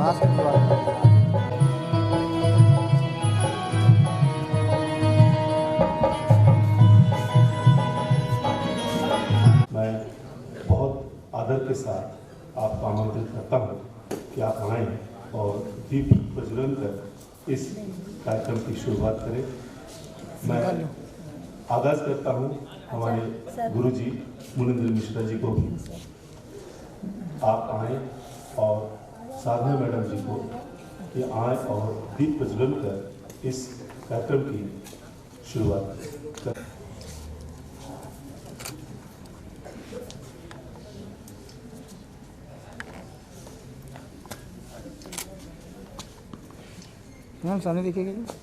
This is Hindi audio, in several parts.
मैं बहुत आदर के साथ आपको आमंत्रित करता हूँ कि आप आएँ और दीप प्रज्वलन कर इस कार्यक्रम की शुरुआत करें। मैं आगाज़ करता हूँ हमारे गुरुजी मुनिंद्र मिश्रा जी को भी आप आएँ और साधना मैडम जी को कि आएँ और दीप प्रज्वलन कर इस कार्यक्रम की शुरुआत करें। मैम सामने देखिएगा।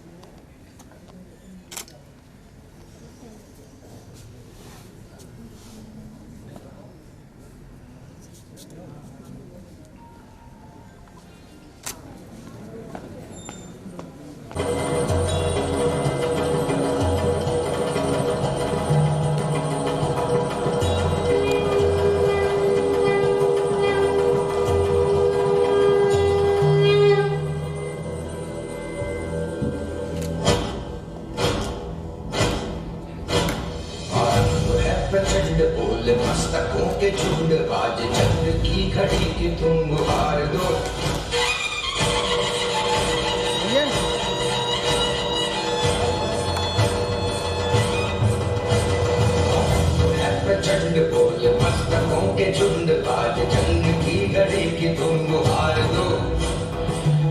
प्रचंड बोल मस्तकों के झुंड आज चंद्र की घड़ी की तुम गुहार दो। प्रचंड बोल मस्तकों के झुंड आज चंद्र की घड़ी की तुम गुहार दो।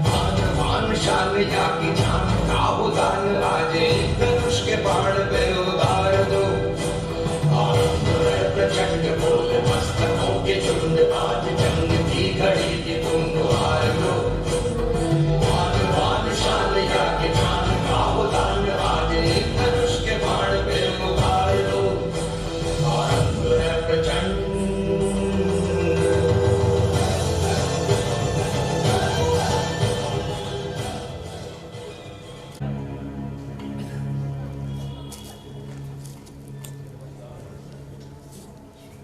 मान मान शान या की जान का उदान आज धनुष के बाण पे उतार दो। प्रचंड बोल मस्तकों के झुंड आज जंग की घड़ी की तुम गुहार दो। मान मान शान या के जान का उदान आज धनुष के बाण पे उतार दो। आरंभ है प्रचंड।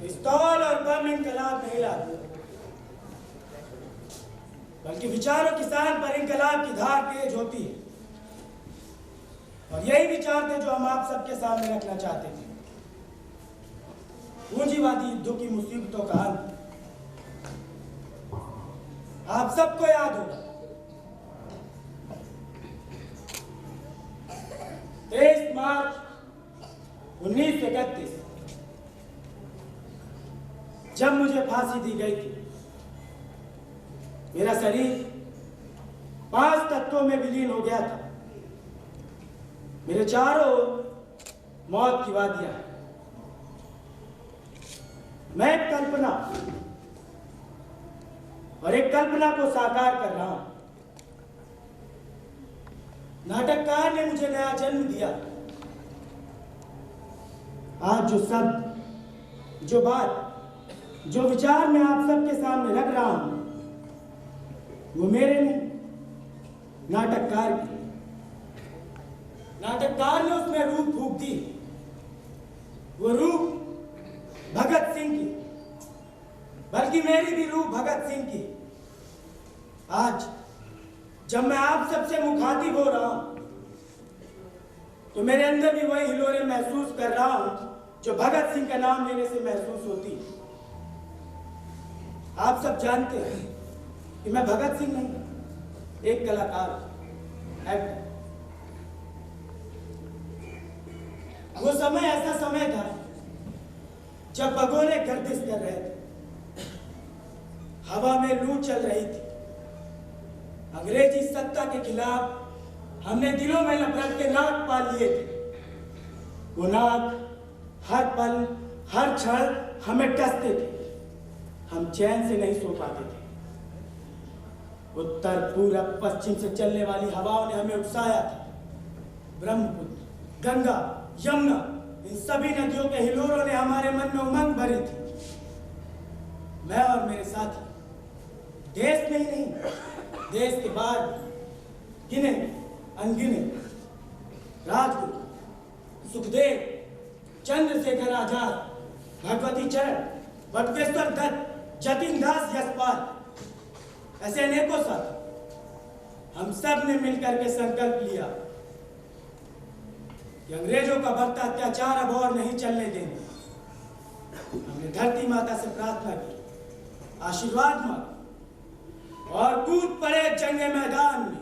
पिस्तौल और बम इनकलाब नहीं लाते, बल्कि विचारों की सान पर इनकलाब की धार तेज होती है। और यही विचार थे जो हम आप सबके सामने रखना चाहते थे। पूंजीवादी युद्धों की मुसीबतों का अंत आप सबको याद होगा। 23 मार्च 1931 जब मुझे फांसी दी गई थी, मेरा शरीर 5 तत्वों में विलीन हो गया था। मेरे चारों ओर मौत की वादियां हैं। मैं एक कल्पना और एक कल्पना को साकार कर रहा हूं। नाटककार ने मुझे नया जन्म दिया। आज जो शब्द, जो बात, जो विचार मैं आप सबके सामने रख रहा हूं, वो मेरे नहीं, नाटककार की। नाटककार ने उसमें रूह फूंक दी। वो रूह भगत सिंह की, बल्कि मेरी भी रूह भगत सिंह की। आज जब मैं आप सबसे मुखातिब हो रहा हूं, तो मेरे अंदर भी वही हिलोरें महसूस कर रहा हूं जो भगत सिंह का नाम लेने से महसूस होती है। आप सब जानते हैं कि मैं भगत सिंह नहीं, एक कलाकार, एक्टर। वो समय ऐसा समय था जब भगोने गर्दिश कर रहे थे, हवा में लू चल रही थी। अंग्रेजी सत्ता के खिलाफ हमने दिलों में नफरत के नाग पाल लिए थे। वो नाग हर पल, हर क्षण हमें डसते थे। हम चैन से नहीं सो पाते थे। उत्तर, पूरब, पश्चिम से चलने वाली हवाओं ने हमें उकसाया था। ब्रह्मपुत्र, गंगा, यमुना, इन सभी नदियों के हिलोरों ने हमारे मन में उमंग भरी थी। मैं और मेरे साथी देश में ही नहीं, देश के बाहर गिने अनगिने राजगुरु, सुखदेव, चंद्रशेखर आजाद, भगवती चरण, बटुकेश्वर दत्त, जतिन दास यशपाल, ऐसे अनेकों साथी हम सब ने मिलकर के संकल्प लिया कि अंग्रेजों का बढ़ता अत्याचार अब और नहीं चलने देंगे। हमने धरती माता से प्रार्थना की, आशीर्वाद मांगा और कूद पड़े जंगे मैदान में।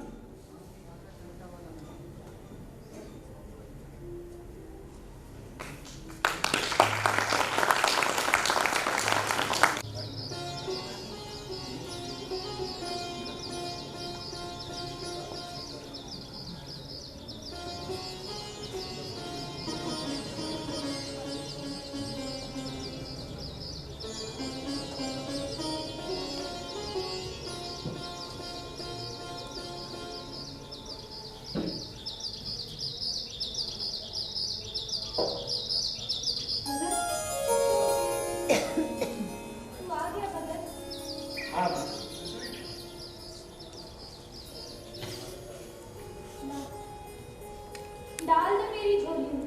डाल दे मेरी झोली में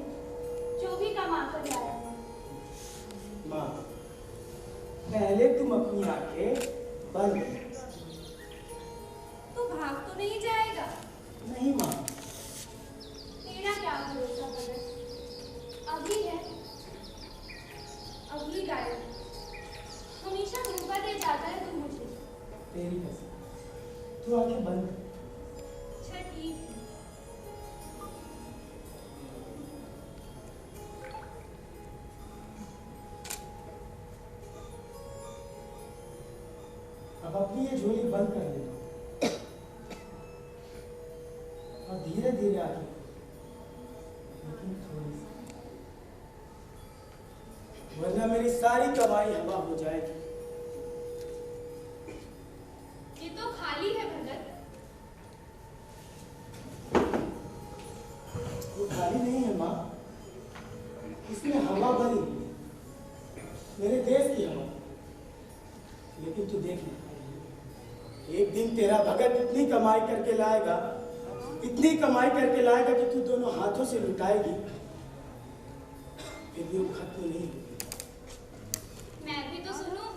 जो भी कमा कर लाया। माँ, पहले तुम अपनी आंखें बंद कर। तू भाग तो नहीं जाएगा? नहीं माँ। तेरा क्या भरोसा भगत? अभी है अभी गायब। हमेशा धोखा दे जाता है तू मुझे। तेरी कसम, तू आंखें बंद कर। अच्छा ठीक है। अब अपनी ये झोली बंद कर देना और धीरे धीरे आगे, लेकिन थोड़ी सी, वरना मेरी सारी कमाई हवा हो जाएगी। ये तो खाली है भगत। वो खाली नहीं है माँ, इसमें हवा भरी हुई है, मेरे देश की हवा। लेकिन तू देख ले, एक दिन तेरा भगत इतनी कमाई करके लाएगा, इतनी कमाई करके लाएगा कि तू दोनों हाथों से लुटाएगी, फिर भी वो खत्म नहीं होगी। मैं भी तो सुनूं,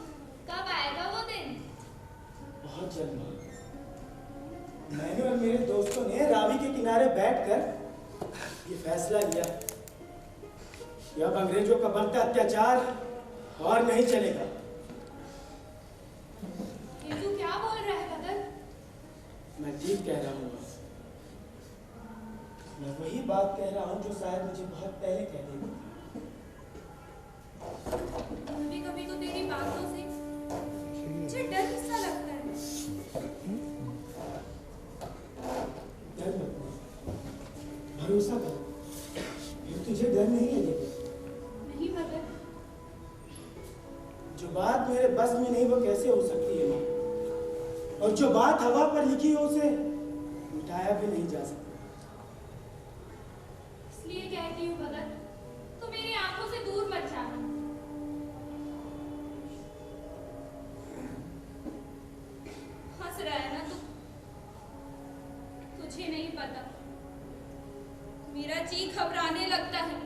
कब आएगा वो दिन? बहुत जल्द मां। मैंने और मेरे दोस्तों ने रावी के किनारे बैठकर ये फैसला लिया कि अब अंग्रेजों का बढ़ता अत्याचार और नहीं चलेगा। ये तू क्या बोल रहा है भगत? मैं ठीक कह रहा हूँ। मैं वही बात कह रहा हूँ जो शायद मुझे बहुत पहले कह देगी। कभी तो तेरी बातों से मुझे डर सा लगता है। डर मत, भरोसा करो, फिर तुझे डर नहीं लगेगा। नहीं भगत। जो बात मेरे बस में नहीं वो कैसे हो सकती है माँ? और जो बात हवा पर लिखी हो उसे मिटाया भी नहीं जा सकता। इसलिए कहती हूँ भगत, तू मेरी आंखों से दूर मत जाना। हंस रहा है ना तू? तुझे नहीं पता, मेरा जी घबराने लगता है।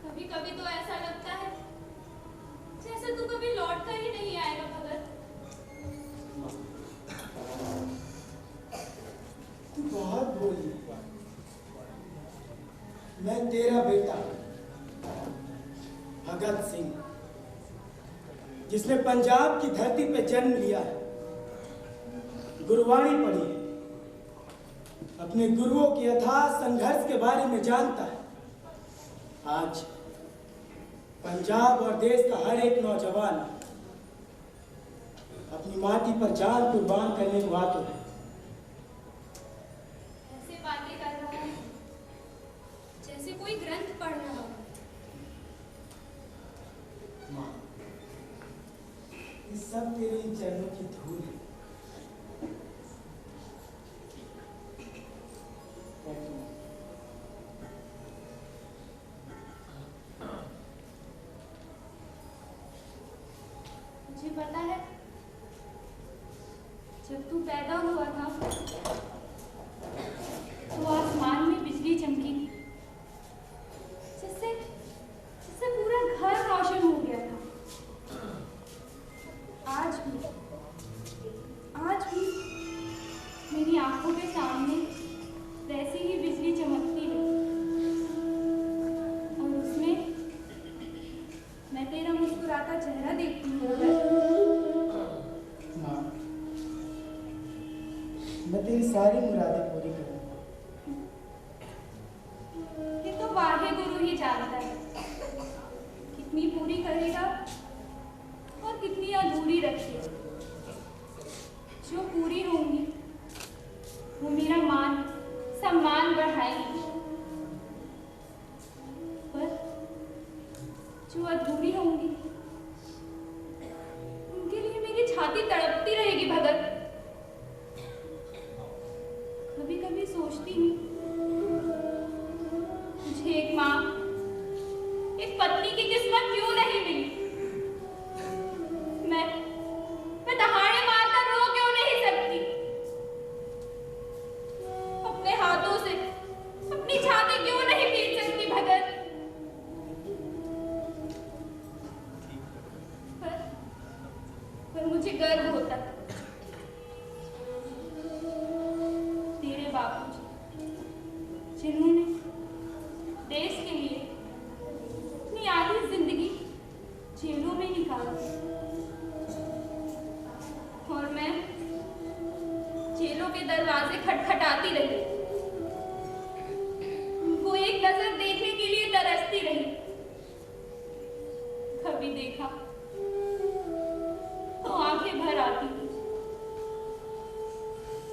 कभी कभी तो ऐसा लगता है जैसे तू कभी लौट कर ही नहीं आएगा भगत। तू बहुत बोली। मैं तेरा बेटा भगत सिंह, जिसने पंजाब की धरती पे जन्म लिया है, गुरुवाणी पढ़ी है, अपने गुरुओं के अथाह संघर्ष के बारे में जानता है। आज पंजाब और देश का हर एक नौजवान अपनी माटी पर जान कुर्बान करने को आतुर है। ऐसे बातें कर रहा है जैसे कोई ग्रंथ पढ़ रहा हो। माँ, ये सब तेरे इन चरणों की धूल है। मुझे पता है, जब तू पैदा हुआ था तो आसमान में बिजली चमकी थी, जिससे पूरा घर रोशन हो गया था। आज भी आंखों के सामने वैसी ही बिजली चमकती रही और उसमें मैं तेरा मुस्कुराता चेहरा देखती हूँ माँ, मैं तेरी सारी मुरादें पूरी करूँगा। ये तो वाहे गुरु ही जानता है कितनी पूरी करेगा और कितनी अधूरी रखेगा। जो पूरी होंगी वो मेरा मान सम्मान बढ़ाएगी, पर जो अधूरी होंगी उनके लिए मेरी छाती तड़पती रहेगी भगत। कभी कभी सोचती हूँ मुझे एक माँ एक पत्नी की किस्मत क्यों नहीं मिली। मैं दहाड़े मारकर रो क्यों नहीं सकती। अपने हाथों से अपनी छाती क्यों नहीं पीट सकती भगत। पर मुझे गर्व होता तेरे बापूजी जिन्होंने देश के लिए अपनी आधी जिंदगी जेलों में निकाली और मैं जेलों के दरवाजे खटखटाती रही, उनको एक नजर देखने के लिए तरसती रही। कभी देखा तो आंखें भर आती थी।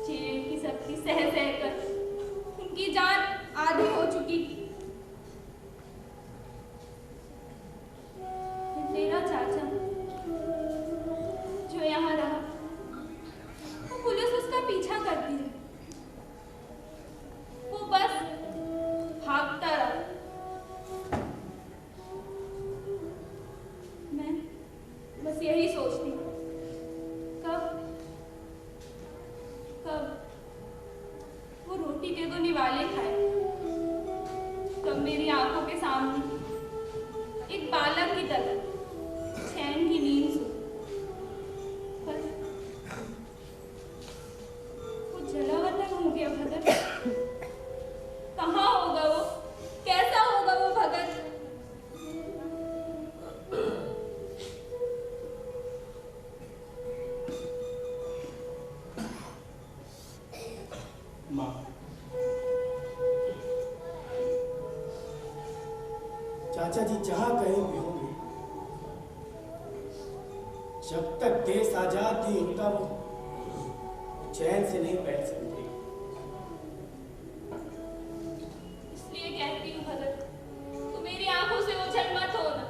जेल की सख्ती सह सह कर उनकी जान आधी हो चुकी थी। तेरा चाचा जो यहाँ रहा, पुलिस उसका पीछा करती रही, वो बस भागता रहा। मैं बस यही सोचती हूँ कब वो रोटी के दो निवाले खाए, कब मेरी आंखों के सामने एक बालक की तरह चैन की नींद सो। जला वतन हो गया भगत। कहाँ होगा वो, कैसा होगा वो भगत। माँ, चाचा जी जहाँ कहीं भी होंगे, जब तक देश आजाद नहीं होता वो चैन से नहीं बैठ सकते। इसलिए कहती हूँ भगत, तू मेरी आंखों से ओझल मत होना।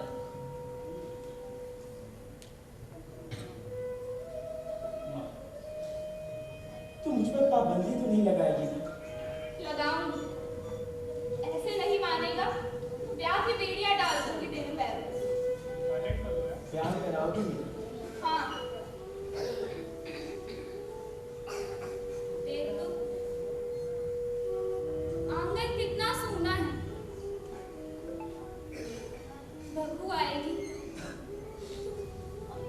तू मुझ पर पाबंदी तो नहीं लगाएगी ना? लगाऊंगी। ऐसे नहीं मानेगा तो ब्याह की बेड़ियां डाल दूंगी तेरे पैरों में। प्यार कराओगी मेरा? हाँ, देख तो आंगन कितना सूना है। बहू आएगी,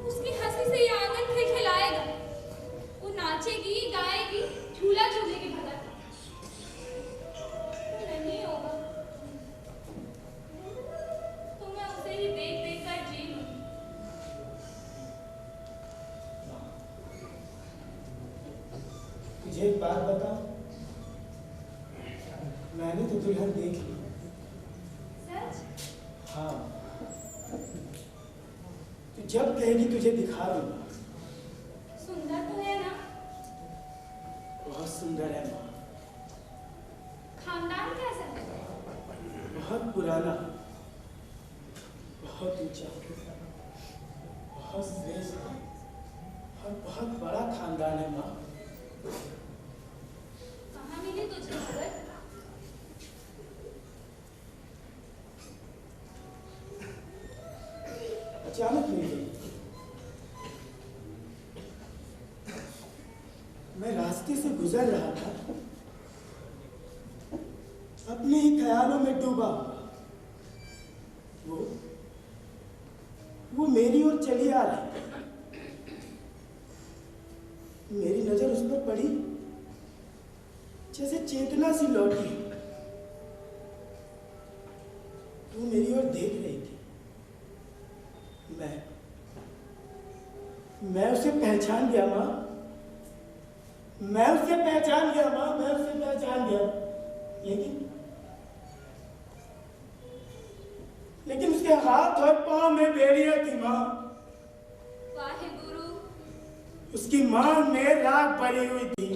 उसकी हंसी से ये आंगन खिलखिलाएगा। वो नाचेगी, गाएगी, झूला झूलेगी भगत। नहीं होगा तो मैं उसे ही देख देख कर जी लूंगी। तुझे एक बात बताऊं, मैंने तो दुल्हन देख ली। सच? हाँ, तू जब कहेगी तुझे दिखा दूंगा। सुंदर तो है ना? बहुत सुंदर है माँ। खानदान कैसा है? बहुत पुराना, बहुत ऊंचा, बहुत श्रेष्ठ और बहुत बड़ा खानदान है माँ। कहाँ मिली तुझे भगत? अचानक मिल गई। मैं रास्ते से गुजर रहा था, अपने ही ख्यालों में डूबा हुआ। वो मेरी ओर चली आ रही। मेरी नजर उस पर पड़ी जैसे चेतना सी लौटी। तू मेरी ओर देख रही थी। मैं उसे पहचान गया माँ। मैं उसे पहचान गया माँ, मैं उसे पहचान गया। लेकिन उसके हाथ और पांव में बेड़ियां थी माँ। वाहे गुरु। उसकी मांग में राख भरी हुई थी।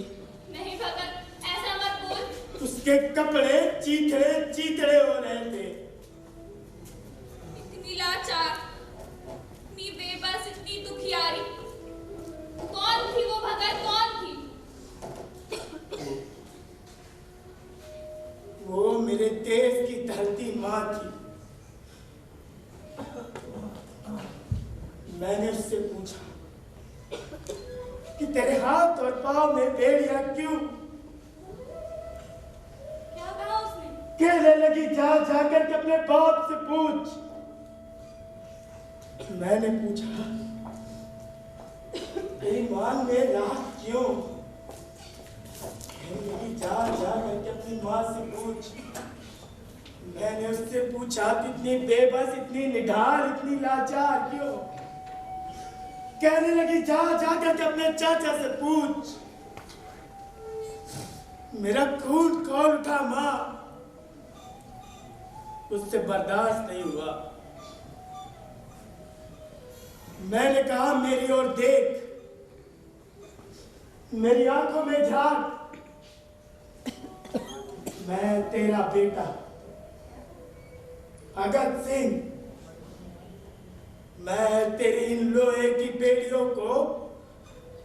नहीं भगत, ऐसा मत बोल। उसके कपड़े चीथड़े चीथड़े हो रहे थे। इतनी लाचार, इतनी बेबस, इतनी दुखियारी। कौन थी वो भगत, कौन थी? वो मेरे देश की धरती माँ थी। मैंने उससे पूछा कि तेरे हाथ और पांव में बेड़ियां क्यों? क्या कहा उसने? कहने लगी जा जाकर के अपने बाप से पूछ। मैंने पूछा तेरी मांग में राख क्यों? कहने लगी जा जाकर के अपनी माँ से पूछ। मैंने उससे पूछा कि इतनी बेबस, इतनी निढाल, इतनी लाचार क्यों? कहने लगी जा जाकर के अपने चाचा से पूछ। मेरा खून खौल उठा माँ। उससे बर्दाश्त नहीं हुआ। मैंने कहा मेरी ओर देख, मेरी आंखों में झांक। मैं तेरा बेटा भगत सिंह, मैं तेरी इन लोहे की बेड़ियों को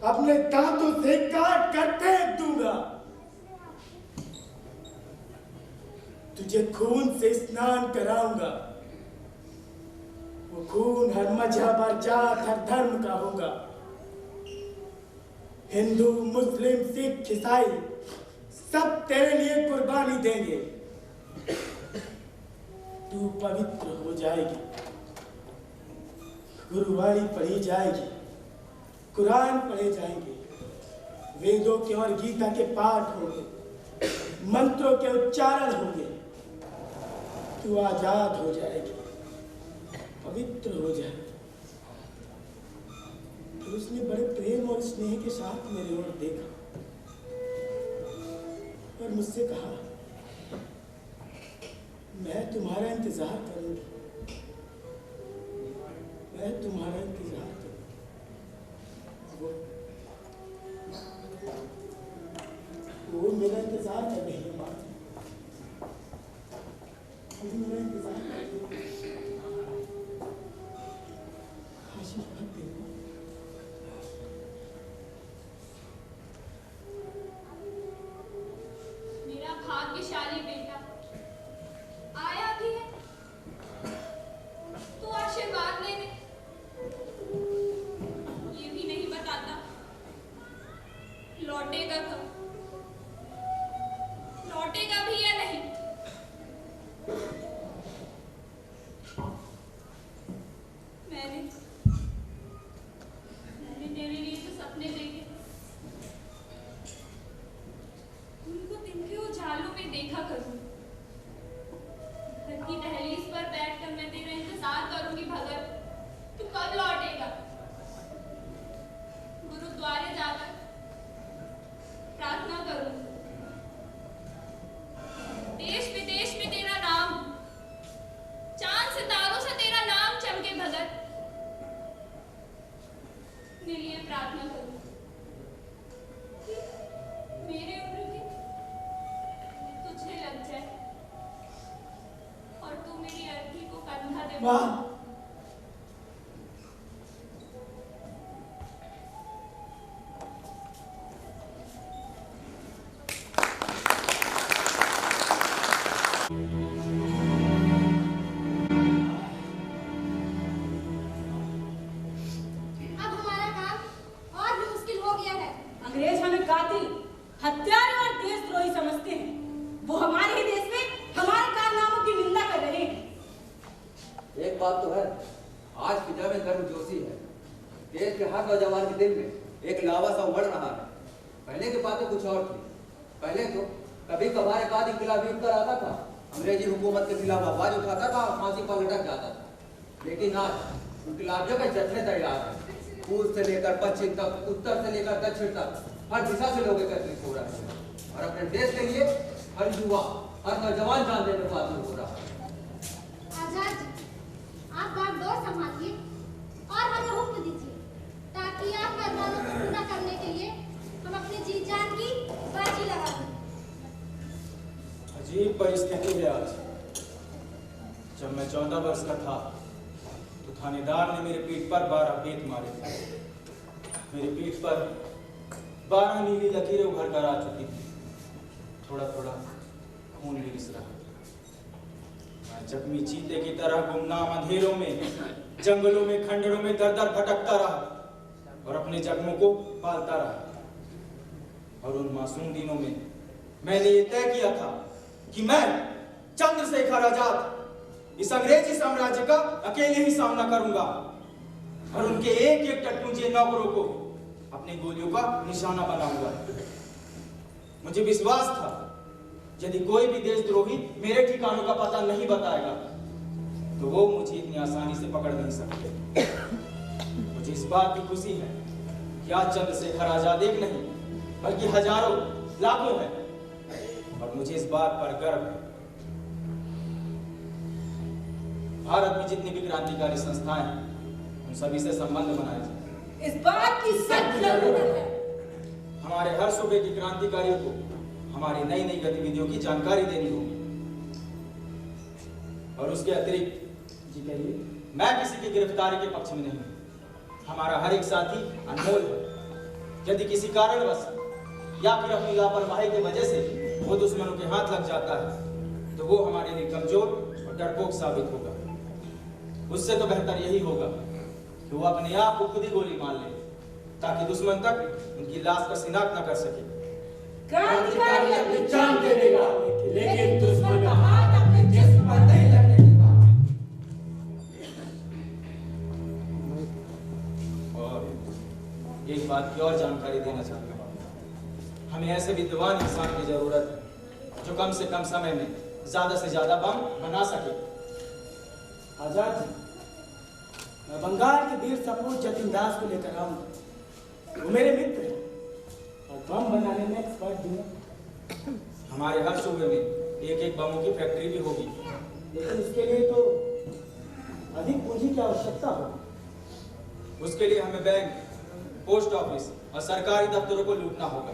अपने दांतों से काट कर फेंक दूंगा। तुझे खून से स्नान कराऊंगा। वो खून हर मजहब, हर जात, हर धर्म का होगा। हिंदू, मुस्लिम, सिख, ईसाई सब तेरे लिए कुर्बानी देंगे। तू पवित्र हो जाएगी। गुरुवाणी पढ़ी जाएगी, कुरान पढ़े जाएंगे, वेदों के और गीता के पाठ होंगे, मंत्रों के उच्चारण होंगे। तू आजाद हो जाएगी, पवित्र हो जाएगी। तो उसने बड़े प्रेम और स्नेह के साथ मेरी ओर देखा और मुझसे कहा मैं तुम्हारा इंतजार करूंगी, मैं तुम्हारा इंतजार करूंगी। वो मेरा इंतजार कर रही है माँ, मेरा इंतजार कर रही है। आशीर्वाद दे। मेरा भाग्यशाली बेटा आया भी है, तो आशीर्वाद लेने। ये भी नहीं बताता लौटेगा कब, लौटेगा भी या नहीं। मैंने तेरे लिए तो सपने देखे, उनको दिन के उजालों में देखा करूँ। घर की दहलीज पर बैठकर मैं तेरा इंतजार करूंगी भगत, तू कब लौटेगा। गुरुद्वारे जाकर प्रार्थना करूंगी, देश विदेश में तेरा नाम, चांद सितारों से तेरा नाम चमके भगत। अपने लिए प्रार्थना करूंगी, मेरे उम्र की तुझे लग जाए और तू मेरी अर्थी को कंधा दे। माँ, अब हमारा काम और भी मुश्किल हो गया है। अंग्रेज हमें कातिल, हत्यारे और देशद्रोही समझते हैं। वो हमारे ही देश में हमारे कारनामों की निंदा कर रहे हैं। एक बात तो है, आज फिजा में गर्मजोशी है। देश के हर नौजवान के दिल में एक लावा सा उमड़ रहा है। पहले की बातें कुछ और थी। पहले तो कभी कभार एक आध इनकलाबी कर आता था, अंग्रेजी हुकूमत के खिलाफ आवाज उठाता था और फांसी पर लटक जाता था। लेकिन आज इनकलाबियों के जश्न तैयार है। पूर्व से लेकर पश्चिम तक, उत्तर से लेकर दक्षिण तक, हर दिशा से लोग एकत्रित हो रहे हैं और अपने देश के लिए हर युवा, हर नौजवान जान देने को आतुर हो रहा है। आजाद जी, आप बागडोर संभालिए और हमें हुक्म दीजिए ताकि आपका अदालत को पूरा करने के लिए हम अपनी जी जान की बाजी लगा दें। अजीब परिस्थिति है आज। जब मैं 14 वर्ष का था तो थानेदार ने मेरे पीठ पर 12 बेत मारे थे। मेरी पीठ पर 12 नीली लकीरें उभर कर आ चुकी थी। थोड़ा थोड़ा खून भी रिस रहा था। मैं जख्मी चीते की तरह गुमनाम अंधेरों में, जंगलों में, खंडरों में दर दर भटकता रहा और अपने जख्मों को पालता रहा। और उन मासूम दिनों में मैंने ये तय किया था कि मैं चंद्रशेखर आजाद इस अंग्रेजी साम्राज्य का अकेले ही सामना करूंगा और उनके एक एक टटमुंजे नौकरों को अपनी गोलियों का निशाना बनाऊंगा। मुझे विश्वास था यदि कोई भी देशद्रोही मेरे ठिकानों का पता नहीं बताएगा तो वो मुझे इतनी आसानी से पकड़ नहीं सकते। मुझे इस बात की खुशी है कि आज चंद्रशेखर आजाद एक नहीं बल्कि हजारों, लाखों है और मुझे इस बात पर गर्व है। भारत में जितनी भी क्रांतिकारी संस्थाएं हैं उन सभी से संबंध बनाए जाए। इस बात की सख्त जरूरत है। हमारे हर सूबे की क्रांतिकारियों को हमारी नई नई गतिविधियों की जानकारी देनी होगी और उसके अतिरिक्त जी कहिए, मैं किसी की गिरफ्तारी के पक्ष में नहीं हूं। हमारा हर एक साथी अनमोल है। यदि किसी कारणवश या फिर अपनी लापरवाही की वजह से वो दुश्मनों के हाथ लग जाता है तो वो हमारे लिए कमजोर और डरपोक साबित होगा। उससे तो बेहतर यही होगा कि वो अपने आप को खुद ही गोली मार ले ताकि दुश्मन तक उनकी लाश का शिनाख्त न कर सके। क्रांतिकारी अपनी जान दे देगा लेकिन दुश्मन का हाथ अपने जिस्म पर नहीं लगने देगा। और एक बात की और जानकारी देना चाहता हूँ, हमें ऐसे विद्वान इंसान की जरूरत है जो कम से कम समय में ज्यादा से ज्यादा बम बना सके। आजाद जी, मैं बंगाल के वीर सपूत जतिन दास को लेकर आऊंगा। वो मेरे मित्र हैं और बम बनाने में एक्सपर्ट भी हैं। हमारे हर सूबे में एक एक बमों की फैक्ट्री भी होगी, लेकिन इसके लिए तो अधिक पूंजी की आवश्यकता होगी। उसके लिए हमें बैंक, पोस्ट ऑफिस और सरकारी दफ्तरों को लूटना होगा।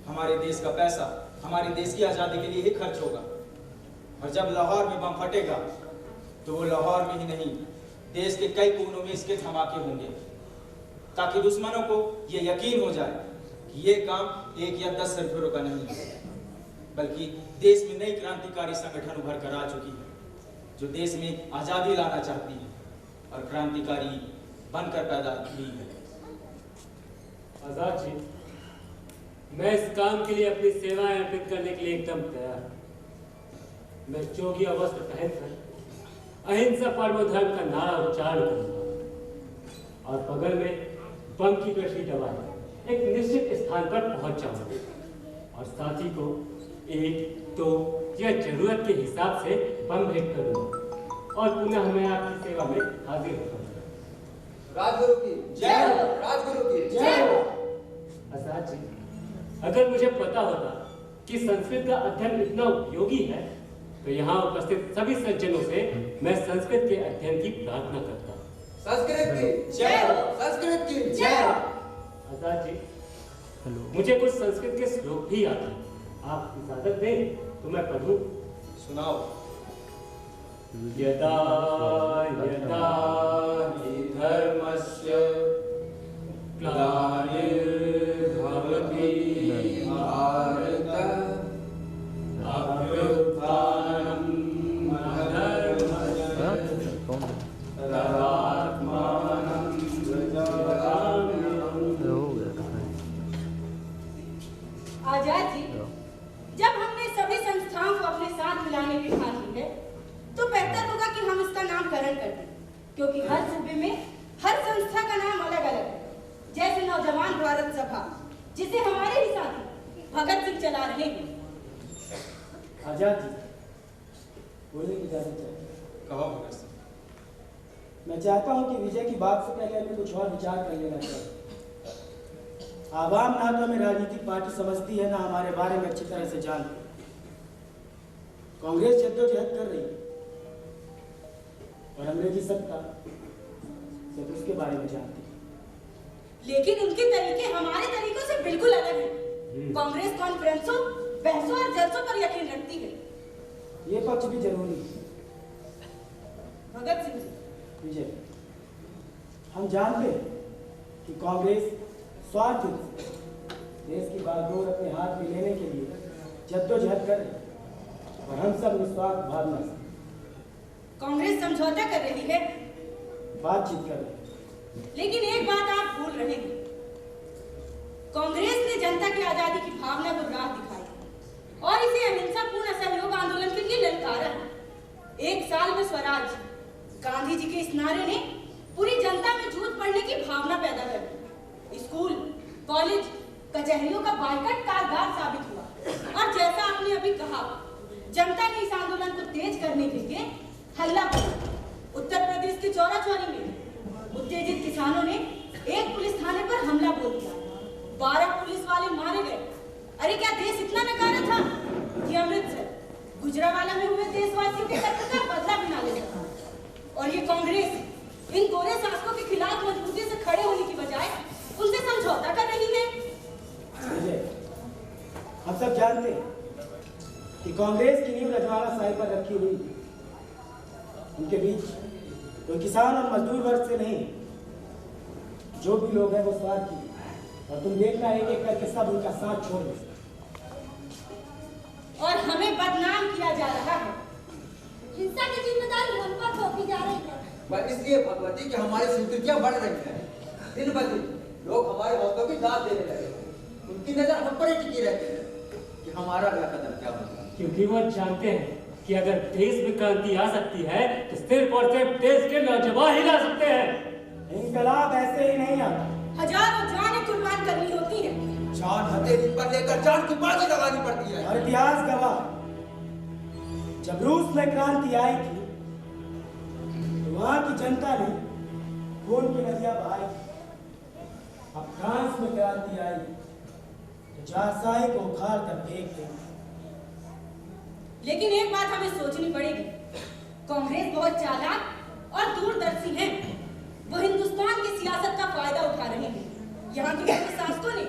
हमारे देश का पैसा हमारे देश की आजादी के लिए ही खर्च होगा और जब लाहौर में बम फटेगा तो वो लाहौर में ही नहीं, देश के कई कोनों में इसके धमाके होंगे ताकि दुश्मनों को ये यकीन हो जाए कि ये काम 1 या 10 सरफरों का नहीं है बल्कि देश में नई क्रांतिकारी संगठन उभर कर आ चुकी है जो देश में आजादी लाना चाहती है और क्रांतिकारी बनकर पैदा हुई है। आजाद जी, मैं इस काम के लिए अपनी सेवाएं अर्पित करने के लिए एकदम तैयार हूं। मैं चौकिया वस्त्र पहनकर अहिंसा परमो धर्म का नारा उच्चारण करूंगा और बगल में बम की रस्सी दबाए एक निश्चित स्थान पर पहुंच जाऊंगा और साथी को 1, 2 या जरूरत के हिसाब से बम भेंट करूंगा और पुनः मैं आपकी सेवा में हाजिर होगा। राजगुरु की जय हो, राजगुरु की जय हो। आजाद जी, अगर मुझे पता होता कि संस्कृत का अध्ययन इतना उपयोगी है तो यहाँ उपस्थित सभी सज्जनों से मैं संस्कृत के अध्ययन की प्रार्थना करता हूँ। संस्कृत की जय हो, संस्कृत की जय हो। आजाद जी, मुझे कुछ संस्कृत के श्लोक भी आते हैं, आप इजाजत दें तो मैं पढ़ूं। सुनाओ। यदा यदा हि धर्मस्य ग्लानिर्भवति भारत अभ्युत्थानम् अधर्मस्य तदात्मानं सृजाम्यहम्। आजाद जी, जब हमने सभी संस्थाओं को अपने साथ मिलाने की ठान ली है तो बेहतर होगा कि हम इसका नामकरण कर दें, क्योंकि हर सूबे में हर संस्था का नाम अलग अलग है। जैसे नौजवान भारत सभा, जिसे हमारे ही साथी भगत सिंह चला रहे हैं, आजाद जी, बोलने की इजाजत चाहिए। कहो भगत सिंह। मैं चाहता हूं कि विजय की बात से पहले हमें कुछ और विचार कर लेना चाहिए। आवाम ना तो हमें राजनीतिक पार्टी समझती है, ना हमारे बारे में अच्छी तरह से जानती है। कांग्रेस जद्दोजहद कर रही है और अंग्रेजी सत्ता सिर्फ उसके बारे में जानती है। लेकिन उनके तरीके हमारे तरीकों से बिल्कुल अलग हैं। कांग्रेस कॉन्फ्रेंसों, बहसों और जलसों पर यकीन रखती है। ये पक्ष भी जरूरी है। भगत सिंह जी, विजय, हम जानते हैं कि कांग्रेस स्वार्थ से देश की बागडोर अपने हाथ में लेने के लिए जद्दोजहद कर रही है और हम सब निस्वार्थ भावना से कांग्रेस समझौता कर रही है, बातचीत कर रही है। लेकिन एक बात आप भूल रहे हैं। कांग्रेस ने जनता की आजादी की भावना को राह दिखाई और इसे अहिंसापूर्ण असहयोग आंदोलन के लिए ललकारा। 1 साल में स्वराज, गांधी जी के इस नारे ने पूरी जनता में झूठ पड़ने की भावना पैदा कर दी। स्कूल, कॉलेज, कचहरियों का बाइकआउट कारगर साबित हुआ और जैसा आपने अभी कहा, जनता ने इस आंदोलन को तेज करने के लिए हल्ला बोला। उत्तर प्रदेश के चौरा-चौरी में उत्तेजित किसानों ने एक पुलिस थाने पर हमला बोल दिया। 12 पुलिस वाले मारे गए। अरे क्या देश इतना नकारा था कि अमृतसर, गुजरावाला में हुए देशवासियों के कत्ल का बदला भी ना ले सका। और ये कांग्रेस इन गोरे शासकों के खिलाफ मजबूती से खड़े होने की बजाय उनसे समझौता कर रही है। हम सब जानते हैं कि कांग्रेस की नींव रजवाड़ा साहिब पर रखी हुई है। उनके बीच कोई किसान और मजदूर वर्ग से नहीं, जो भी लोग हैं वो स्वार्थी हैं और तुम देखना एक एक करके सब उनका साथ छोड़ दे। और हमें बदनाम किया जा रहा है। हिंसा की जिम्मेदारी हम पर थोपी जा रही है। बस इसलिए भगवती कि हमारी स्वीकृतियां बढ़ रही हैं। दिन ब दिन लोग हमारे हौसलों की दाद देने लगे। उनकी नजर हम पर ही टिकी रहती है कि हमारा अगला कदम क्या होगा। क्योंकि वो जानते हैं कि अगर देश में क्रांति आ सकती है तो सिर्फ और सिर्फ देश के नौजवान ही ला सकते हैं। इनकलाब ऐसे ही नहीं आता। हजारों जानें कुर्बान करनी होती है। जान हथेली पर लेकर जान की बाजी लगानी पड़ती है। और इतिहास गवाह, जब रूस में क्रांति आई थी तो वहां की जनता ने खून की नदियां बहाई। अब फ्रांस में क्रांति आई तो चारसाई को उखाड़ कर फेंक दें। लेकिन एक बात हमें सोचनी पड़ेगी। कांग्रेस बहुत चालाक और दूरदर्शी है। वो हिंदुस्तान की सियासत का फायदा उठा रहे हैं। यहाँ के शासकों ने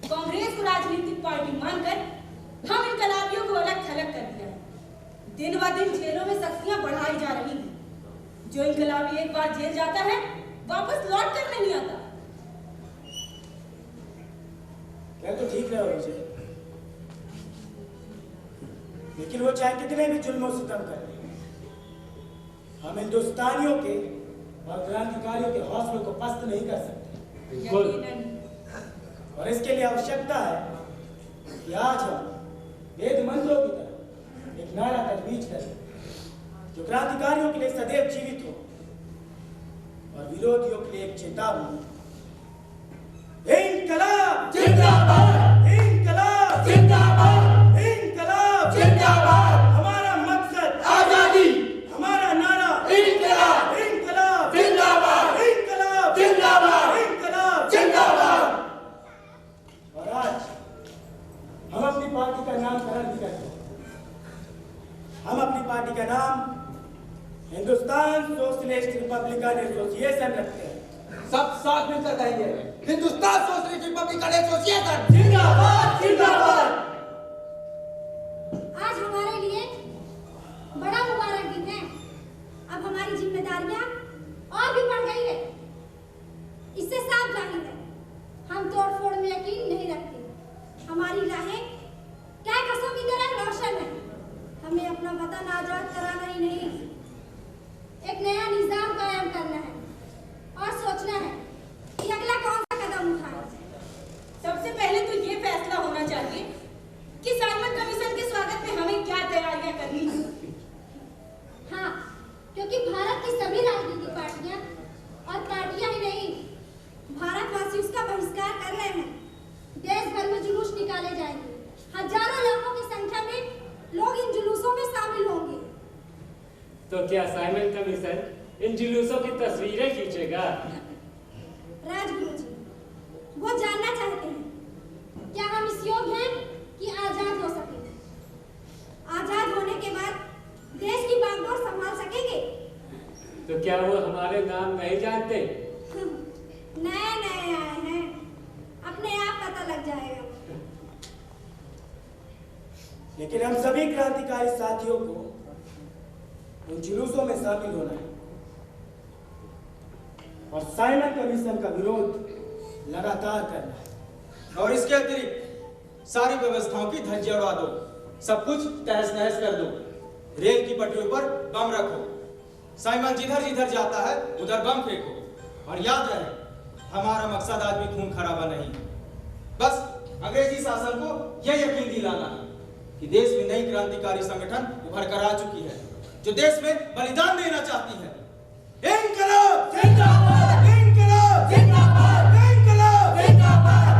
कांग्रेस को राजनीतिक पार्टी मानकर हम इनकलाबियों को अलग थलग कर दिया है। दिन ब दिन जेलों में सख्तियां बढ़ाई जा रही हैं। जो इनकलाबी एक बार जेल जाता है वापस लौट कर नहीं आता। क्या तो ठीक रहे हो मुझे, लेकिन वो चाहे कितने भी जुल्म और सितम कर ले, हम हिंदुस्तानियों के और क्रांतिकारियों के हौसलों को पस्त नहीं कर सकते। और इसके लिए आवश्यकता है कि आज हम वेद मंत्रों की तरह एक नारा तजवीज करें जो क्रांतिकारियों के लिए सदैव जीवित हो और विरोधियों के लिए एक चेतावनी। इनकलाब जिंदाबाद! इनकलाब जिंदाबाद! इनकलाब जिंदाबाद! हमारा मकसद आजादी, हमारा नारा इनकलाब! इनकलाब जिंदाबाद! इनकलाब जिंदाबाद! इनकलाब जिंदाबाद! और आज हम अपनी पार्टी का नामकरण भी करते हैं। हम अपनी पार्टी का नाम हिंदुस्तान सोशलिस्ट रिपब्लिकन एसोसिएशन रखते हैं। सब साथ मिलकर कहेंगे, हिंदुस्तान सोशलिस्ट रिपब्लिकन एसोसिएशन जिंदाबाद! जिंदाबाद! आज हमारे लिए बड़ा मुबारक दिन है। अब हमारी जिम्मेदारियां और भी बढ़ गई है। इससे साफ जाहिर है हम तोड़-फोड़ में यकीन नहीं रखते। हमारी राहें क्या कसों की तरह रोशन है। हमें अपना वतन आजाद कराना ही नहीं, एक नया निजाम कायम करना है और सोचना है कि अगला कौन सा कदम उठाएं। सबसे पहले तो ये फैसला होना तो क्या साइमन कमीशन इन जुलूसों की तस्वीरें खींचेगा? राजगुरु जी, वो जानना चाहते हैं क्या हम इस योग्य हैं कि आजाद हो सके? आजाद होने के बाद देश की बागडोर संभाल सकेंगे? तो क्या वो हमारे नाम नहीं जानते? नए नए आए हैं, अपने आप पता लग जाएगा। लेकिन हम सभी क्रांतिकारी साथियों को उन जुलूसों में शामिल होना है और साइमन कमीशन का विरोध लगातार करना है। और इसके अतिरिक्त सारी व्यवस्थाओं की धज्जियां उड़ा दो, सब कुछ तहस नहस कर दो, रेल की पटरियों पर बम रखो, साइमन जिधर जिधर जाता है उधर बम फेंको। और याद रहे, हमारा मकसद आदमी खून खराबा नहीं, बस अंग्रेजी शासन को यह यकीन दिलाना है कि देश में नई क्रांतिकारी संगठन उभर कर आ चुकी है जो देश में बलिदान देना चाहती है। इंकलाब जिंदाबाद, इंकलाब जिंदाबाद, इंकलाब जिंदाबाद।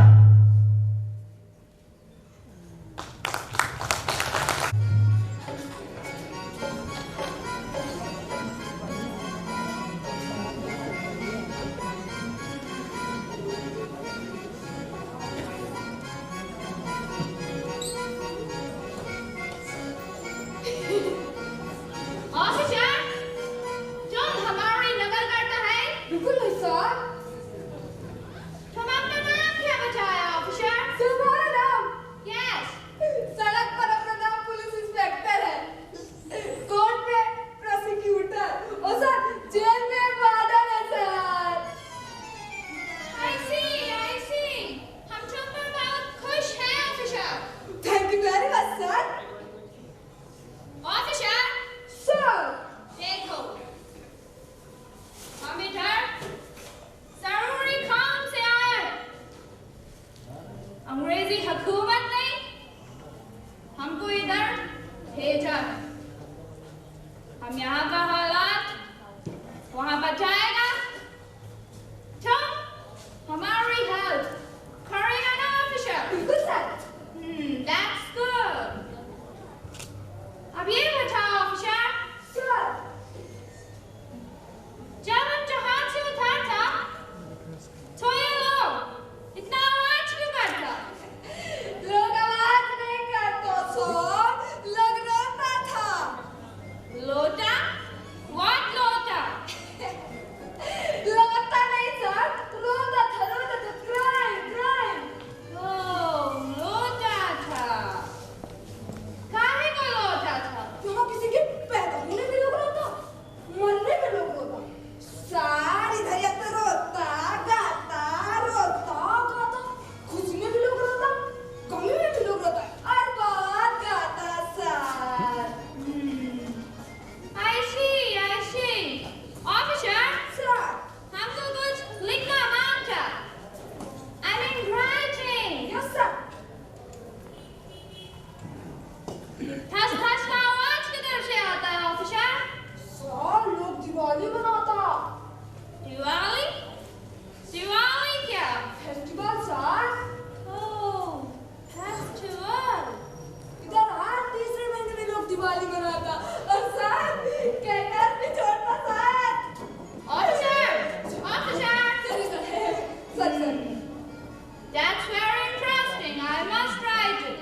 That's very interesting. I must write it.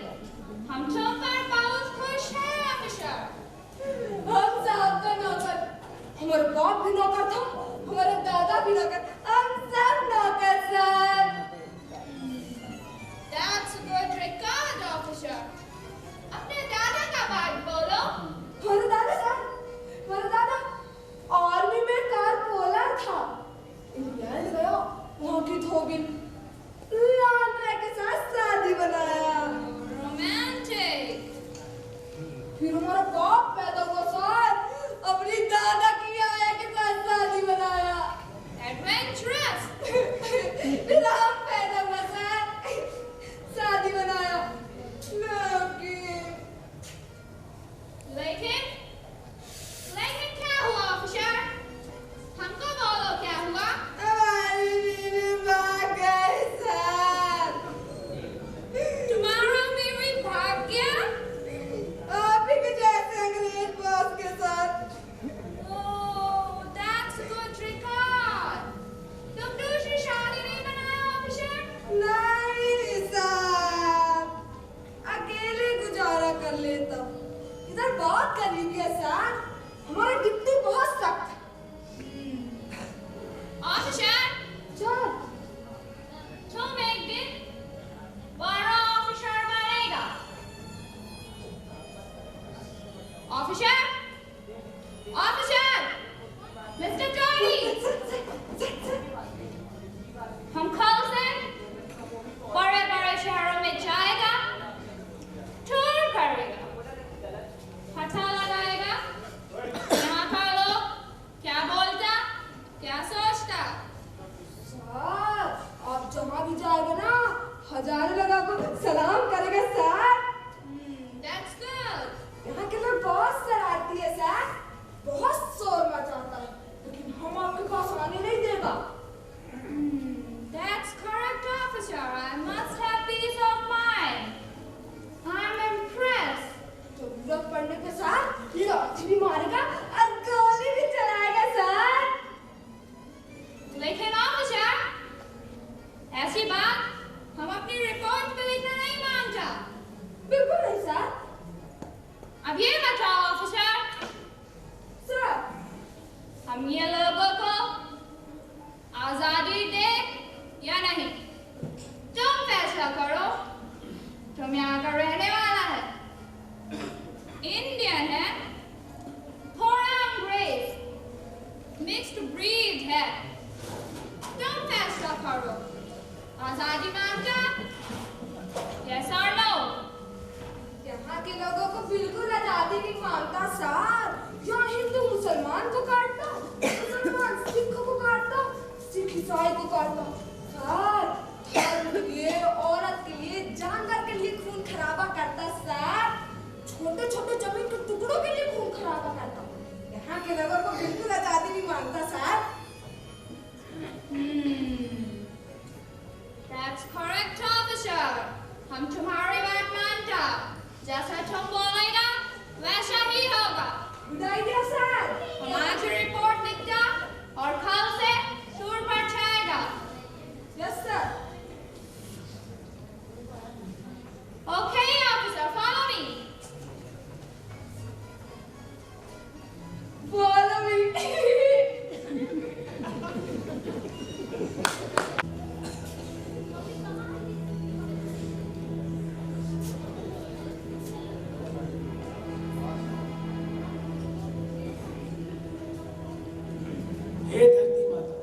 हम तो पर बहुत खुश ऑफिसर, ऑफिसर, मिस्टर टॉनी, हम कल से बड़े बड़े शहरों में जाएगा, टूर करेगा, पता लगाएगा यहाँ का लोग क्या बोलता, क्या सोचता। सर, आप जहाँ भी जाएगा ना, हजारों लोग आपको सलाम करेंगे सर। That's good. यहाँ के लोग बहुत शरारती है सर, बहुत शोर मचाता है, लेकिन हम आपके पास आने नहीं देगा। That's correct, officer. I must have peace of mind. I'm impressed. जरूरत पड़ने पे सर लाठी भी मारेगा और गोली भी चलाएगा सर। लेकिन ऑफिसर, ऐसी बात हम अपनी रिपोर्ट पे लिखना नहीं मानता। बिल्कुल नहीं सर। अब ये बताओ ऑफिसर, सर, हम ये लोगों को आजादी दे या नहीं, तुम फैसला करो। तुम यहाँ का रहने वाला है, इंडियन है, थोड़ा अंग्रेज, मिक्स्ड ब्रीड है, तुम फैसला करो। आजादी मांगता, yes or no? यहाँ के लोगों को बिल्कुल आजादी नहीं मांगता सर। यहाँ हिंदू मुसलमान को काटता, मुसलमान सिख को काटता, सिख ईसाई को काटता। सर, धर्म के लिए, औरत के लिए, जानवर के लिए खून खराबा करता सर। छोटे छोटे जमीन के टुकड़ों के लिए खून खराबा करता। यहाँ के लोगों को बिल्कुल आजादी नहीं मांगता सर। That's correct, officer. हम तुम्हारी बात मानता, जैसा तुम बोलेगा वैसा ही होगा। Good idea sir. हम आज रिपोर्ट लिखता और कल से टूर पर जाएगा। Yes sir. Okay, officer, follow me. Follow me. हे धरती माता,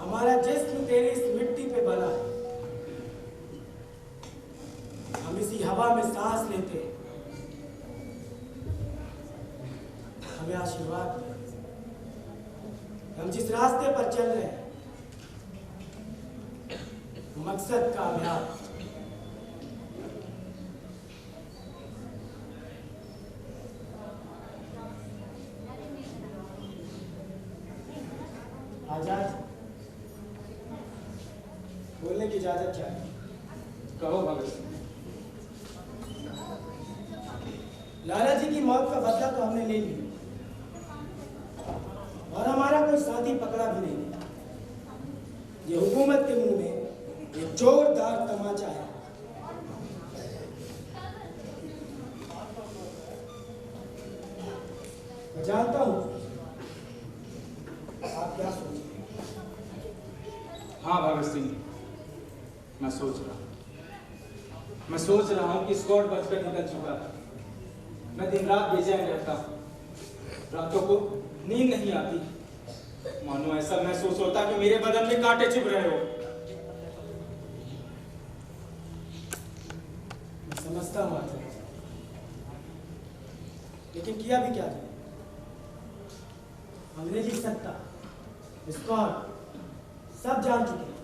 हमारा जिस्म तेरी इस मिट्टी पे बना है। हम इसी हवा में सांस लेते हैं। हमें आशीर्वाद दे। हम जिस रास्ते पर चल रहे हैं, मकसद कामयाब। आजाद, बोलने की इजाजत चाहिए। कहो भगत। लाला जी की मौत का बदला तो हमने ले लिया और हमारा कोई साथी पकड़ा भी नहीं। ये हुकूमत के मुंह में एक जोरदार तमाचा है। मैं जानता हूं आप क्या सोचते हैं। हाँ भगत सिंह, मैं सोच रहा हूँ कि स्कॉट बचकर निकल चुका है। मैं दिन रात बेचैन रहता हूँ, रातों को नींद नहीं आती, मानो ऐसा महसूस होता कि मेरे बदन में कांटे चुभ रहे हो। मैं समझता हूँ आजाद, लेकिन किया भी क्या जाए। अंग्रेजी सत्ता, स्कॉट सब जान चुके हैं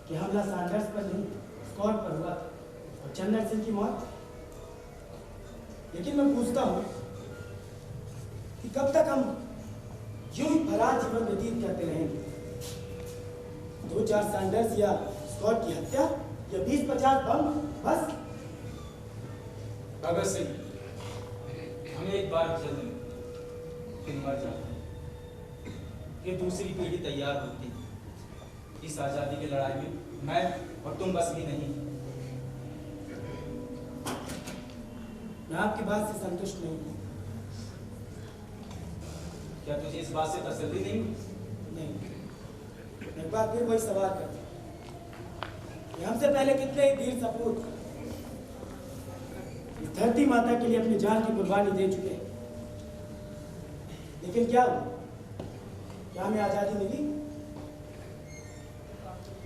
कि हमला सैंडर्स पर नहीं, स्कॉट पर हुआ और जनरल सिंह की मौत। लेकिन मैं पूछता हूं कि कब तक हम यूं ही फरार जीवन व्यतीत करते रहेंगे। 2-4 सैंडर्स या स्कॉट की हत्या या 20-50 बम, बस। भगत सिंह, हमें एक बार जल्द फिर मर जाते, फिर दूसरी पीढ़ी तैयार होती। इस आजादी की लड़ाई में मैं और तुम बस भी नहीं। मैं आपकी बात से संतुष्ट नहीं हूं। क्या तुझे इस बात से तसल्ली नहीं? नहीं, एक बार फिर वही सवाल करता हूं कि हमसे पहले कितने ही वीर सपूत इस धरती माता के लिए अपनी जान की कुर्बानी दे चुके हैं। लेकिन क्या हुआ? क्या हमें आजादी मिली?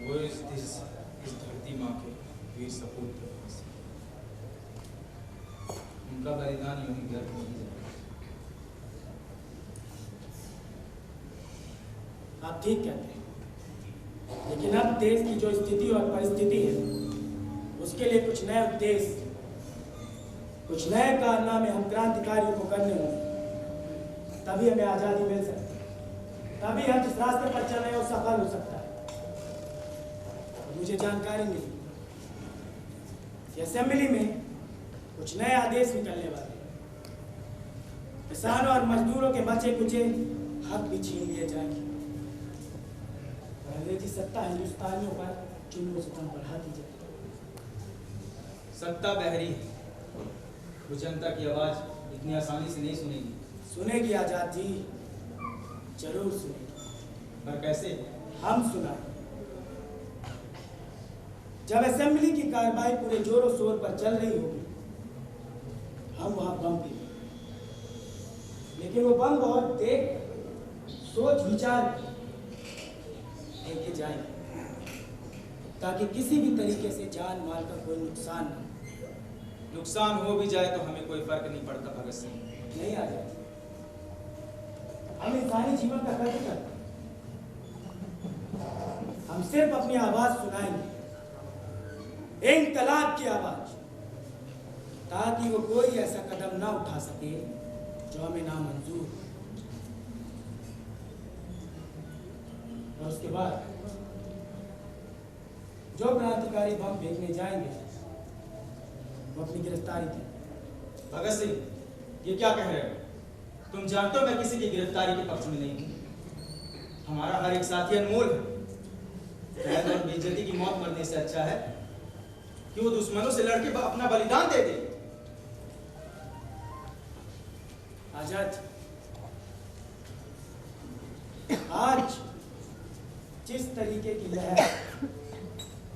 वो इस धरती माँ के वीर सपूत थे। उनका बलिदान यूं ही व्यर्थ नहीं जाएगा। आप ठीक कहते हैं, लेकिन अब देश की जो स्थिति और परिस्थिति है, उसके लिए कुछ नए उद्देश्य, कुछ नए कारनामे हम क्रांतिकारियों को करने होंगे, तभी हमें आजादी मिल सकती है, तभी हम जिस रास्ते पर चल रहे हैं वो सफल हो सकता है। मुझे जानकारी मिली कि असेंबली में कुछ नए आदेश निकलने वाले हैं। किसानों और मजदूरों के बचे कुचे हक भी छीन लिए जाएंगे। अंग्रेजी सत्ता हिंदुस्तानियों पर जुल्म सितम बढ़ाती जाएगी। सत्ता बहरी है, वो जनता की आवाज इतनी आसानी से नहीं सुनेगी। सुनेगी आजाद जी, जरूर सुनेगी। पर कैसे? हम सुनाएं। जब असेंबली की कार्रवाई पूरे जोरों शोर पर चल रही होगी, हम वहां बम पीएंगे, लेकिन वो बम बहुत देख सोच विचार लेके जाएंगे, ताकि किसी भी तरीके से जान माल का कोई नुकसान न हो। नुकसान हो भी जाए तो हमें कोई फर्क नहीं पड़ता भगत सिंह। नहीं आ जाए, हम इंसानी जीवन का कदर करते हैं। हम सिर्फ अपनी आवाज सुनाएंगे, इंकलाब की आवाज, ताकि वो कोई ऐसा कदम ना उठा सके जो हमें नामंजूर हो। और उसके बाद जो क्रांतिकारी बम फेंकने जाएंगे वो अपनी गिरफ्तारी दें। भगत सिंह, ये क्या कह रहे हो? तुम जानते हो मैं किसी की गिरफ्तारी के पक्ष में नहीं हूँ। हमारा हर एक साथी अनमोल है। कैद और बेइज्जती की मौत मरने से अच्छा है कि वो दुश्मनों से लड़के अपना बलिदान दे दे। आजाद, आज जिस तरीके की लहर,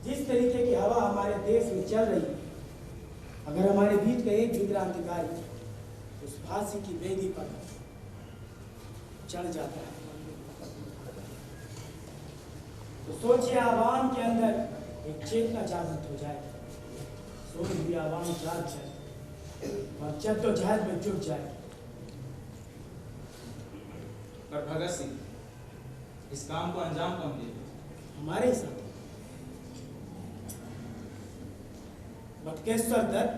जिस तरीके की हवा हमारे देश में चल रही है, अगर हमारे बीच का एक भी क्रांतिकारी उस फांसी की वेदी पर चढ़ जाता है, तो सोचिए आवाम के अंदर एक चेतना जागृत हो जाएगी। सोच भी आवाम जाग जाए और जद्दोजहद में जुट जाए। पर भगत सिंह, इस काम को अंजाम कौन देगा? हमारे साथ बटकेश्वर दत्त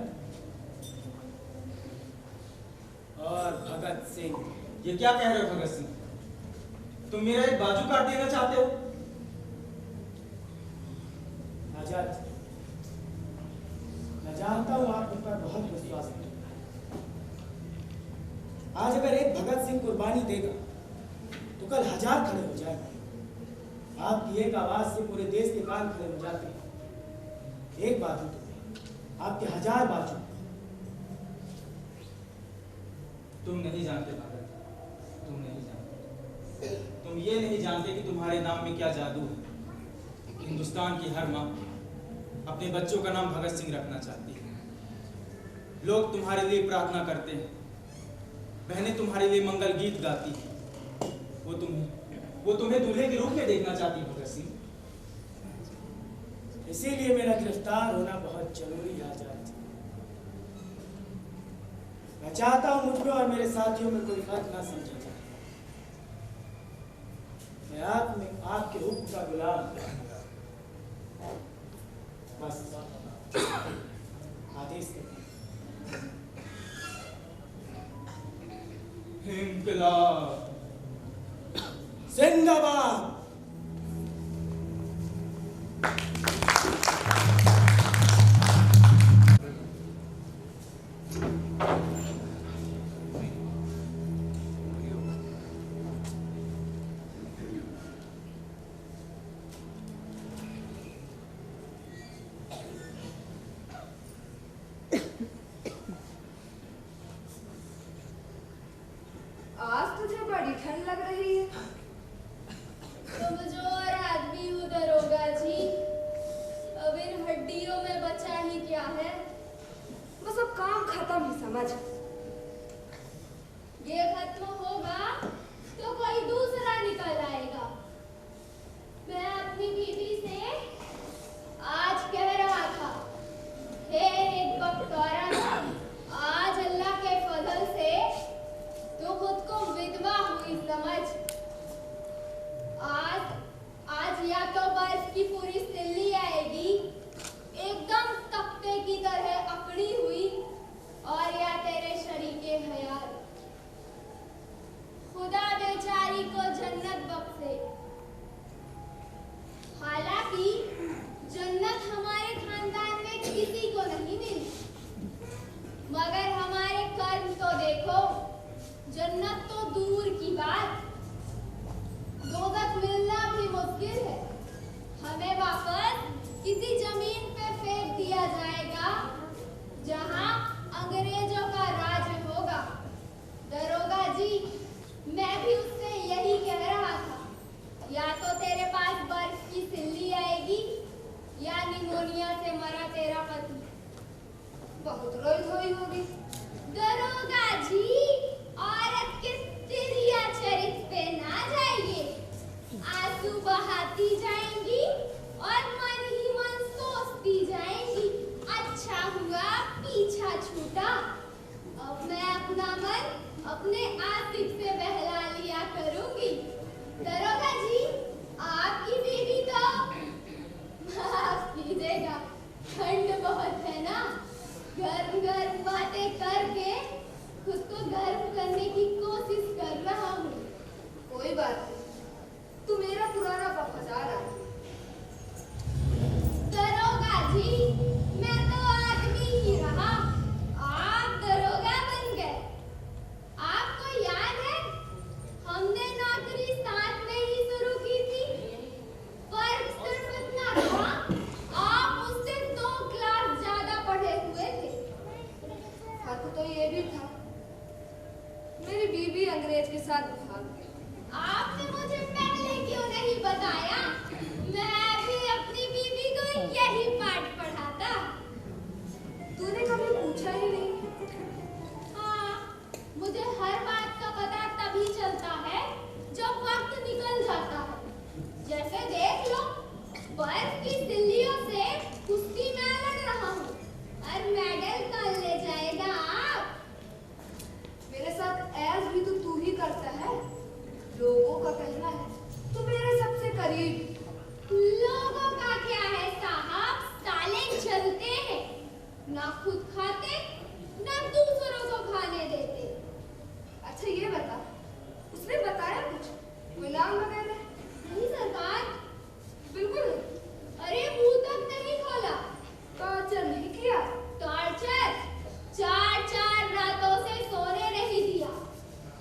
और भगत सिंह। ये क्या कह रहे हो भगत सिंह? तुम मेरा एक बाजू काट देना चाहते हो? आजाद, मैं जानता हूं आप उन पर बहुत विश्वास है। आज अगर एक भगत सिंह कुर्बानी देगा तो कल हजार खड़े हो जाएंगे। आपकी एक आवाज से पूरे देश के कान खड़े हो जाते हैं। एक बाजू तो आपके हजार बाजू। तुम नहीं जानते भगत, तुम नहीं जानते। तुम ये नहीं जानते कि तुम्हारे नाम में क्या जादू है। हिंदुस्तान की हर माँ अपने बच्चों का नाम भगत सिंह रखना चाहती है। लोग तुम्हारे लिए प्रार्थना करते हैं, बहनें तुम्हारे लिए मंगल गीत गाती हैं। वो तुम्हें दूल्हे के रूप में देखना चाहती है भगत सिंह। इसीलिए मेरा गिरफ्तार होना बहुत जरूरी है आजाद। मैं चाहता हूं मुझ में और मेरे साथियों में कोई फर्क ना समझा जाए। मैं आपके हुक्म का गुलाम, बस आदेश करता हूं। इंकलाब जिंदाबाद। आज तुझे बड़ी ठंड लग रही है। समझ। ये खत्म होगा तो कोई दूसरा निकल आएगा। मैं अपनी बीवी से आज कह रहा था, एक वक्त औरत, आज अल्लाह के फजल से तो खुद को विधवा हुई समझ। आज या तो बर्फ की पूरी सिल्ली आएगी एकदम तख्ते की तरह अकड़ी हुई, और या तेरे शरीके हयात। खुदा बेचारी को जन्नत बख्शे। हालांकि जन्नत हमारे खानदान में किसी को नहीं मिली, मगर हमारे कर्म तो देखो, जन्नत तो दूर की बात, दोज़ख मिलना भी मुश्किल है। हमें वापस किसी जमीन पे फेंक दिया जाएगा जहां अंग्रेजों का राज होगा। दरोगा जी, मैं भी उससे यही कह रहा था, या तो तेरे पास बर्फ की सिल्ली आएगी या निमोनिया से मरा तेरा पति। बहुत रोई धोई होगी। दरोगा जी, औरत के तिरिया चरित पे ना जाइए। आंसू बहाती जाएंगी और मन ही मन सोचती जाएंगी, अच्छा हुआ पीछा छूटा। अब मैं अपना मन अपने आतिफ से बहला लिया करूंगी। दरोगा जी, आपकी बीवी तो माफ कीजिएगा, ठंड बहुत है ना, गर्म गर्म बातें करके खुद को गर्म करने की कोशिश कर रहा हूँ। कोई बात नहीं, तू मेरा पुराना वफादार है। दरोगा जी, मैं तो आदमी ही रहा, आप दरोगा बन गए। आपको याद है, हमने नौकरी साथ में ही शुरू की थी। फर्क सिर्फ इतना था, आप मुझसे 2 क्लास ज्यादा पढ़े हुए थे। फर्क तो ये भी था, मेरी बीवी अंग्रेज के साथ भाग गई। आपने मुझे पहले क्यों नहीं बताया? मैं भी अपनी बीवी को यही पाठ पढ़ाता। तूने कभी पूछा ही नहीं। हाँ, मुझे हर बात का पता तभी चलता है जब वक्त निकल जाता है। जैसे देख लो, बर्फ की सिल्लियों से कुश्ती में लड़ रहा हूँ, और मेडल कौन ले जाएगा आप? मेरे साथ ऐश भी तो तू ही करता है। लोगों का कहना है तू मेरे सबसे करीब। लोगों का क्या है साहब, साले चलते हैं, ना खुद खाते ना दूसरों को खाने देते। अच्छा ये बता, उसने बताया कुछ, कोई नाम वगैरह? नहीं सरकार, बिल्कुल नहीं। अरे मुंह तक नहीं खोला। टॉर्चर नहीं किया? टॉर्चर 4 रातों से सोने नहीं दिया।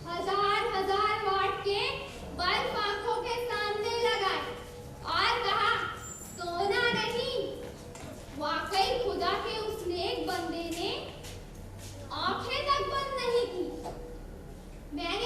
हजार वाट के बल्ब आंखों के सामने लगाए और कहा सोना नहीं। वाकई खुदा के उस नेक बंदे ने आंखें तक बंद नहीं की। मैं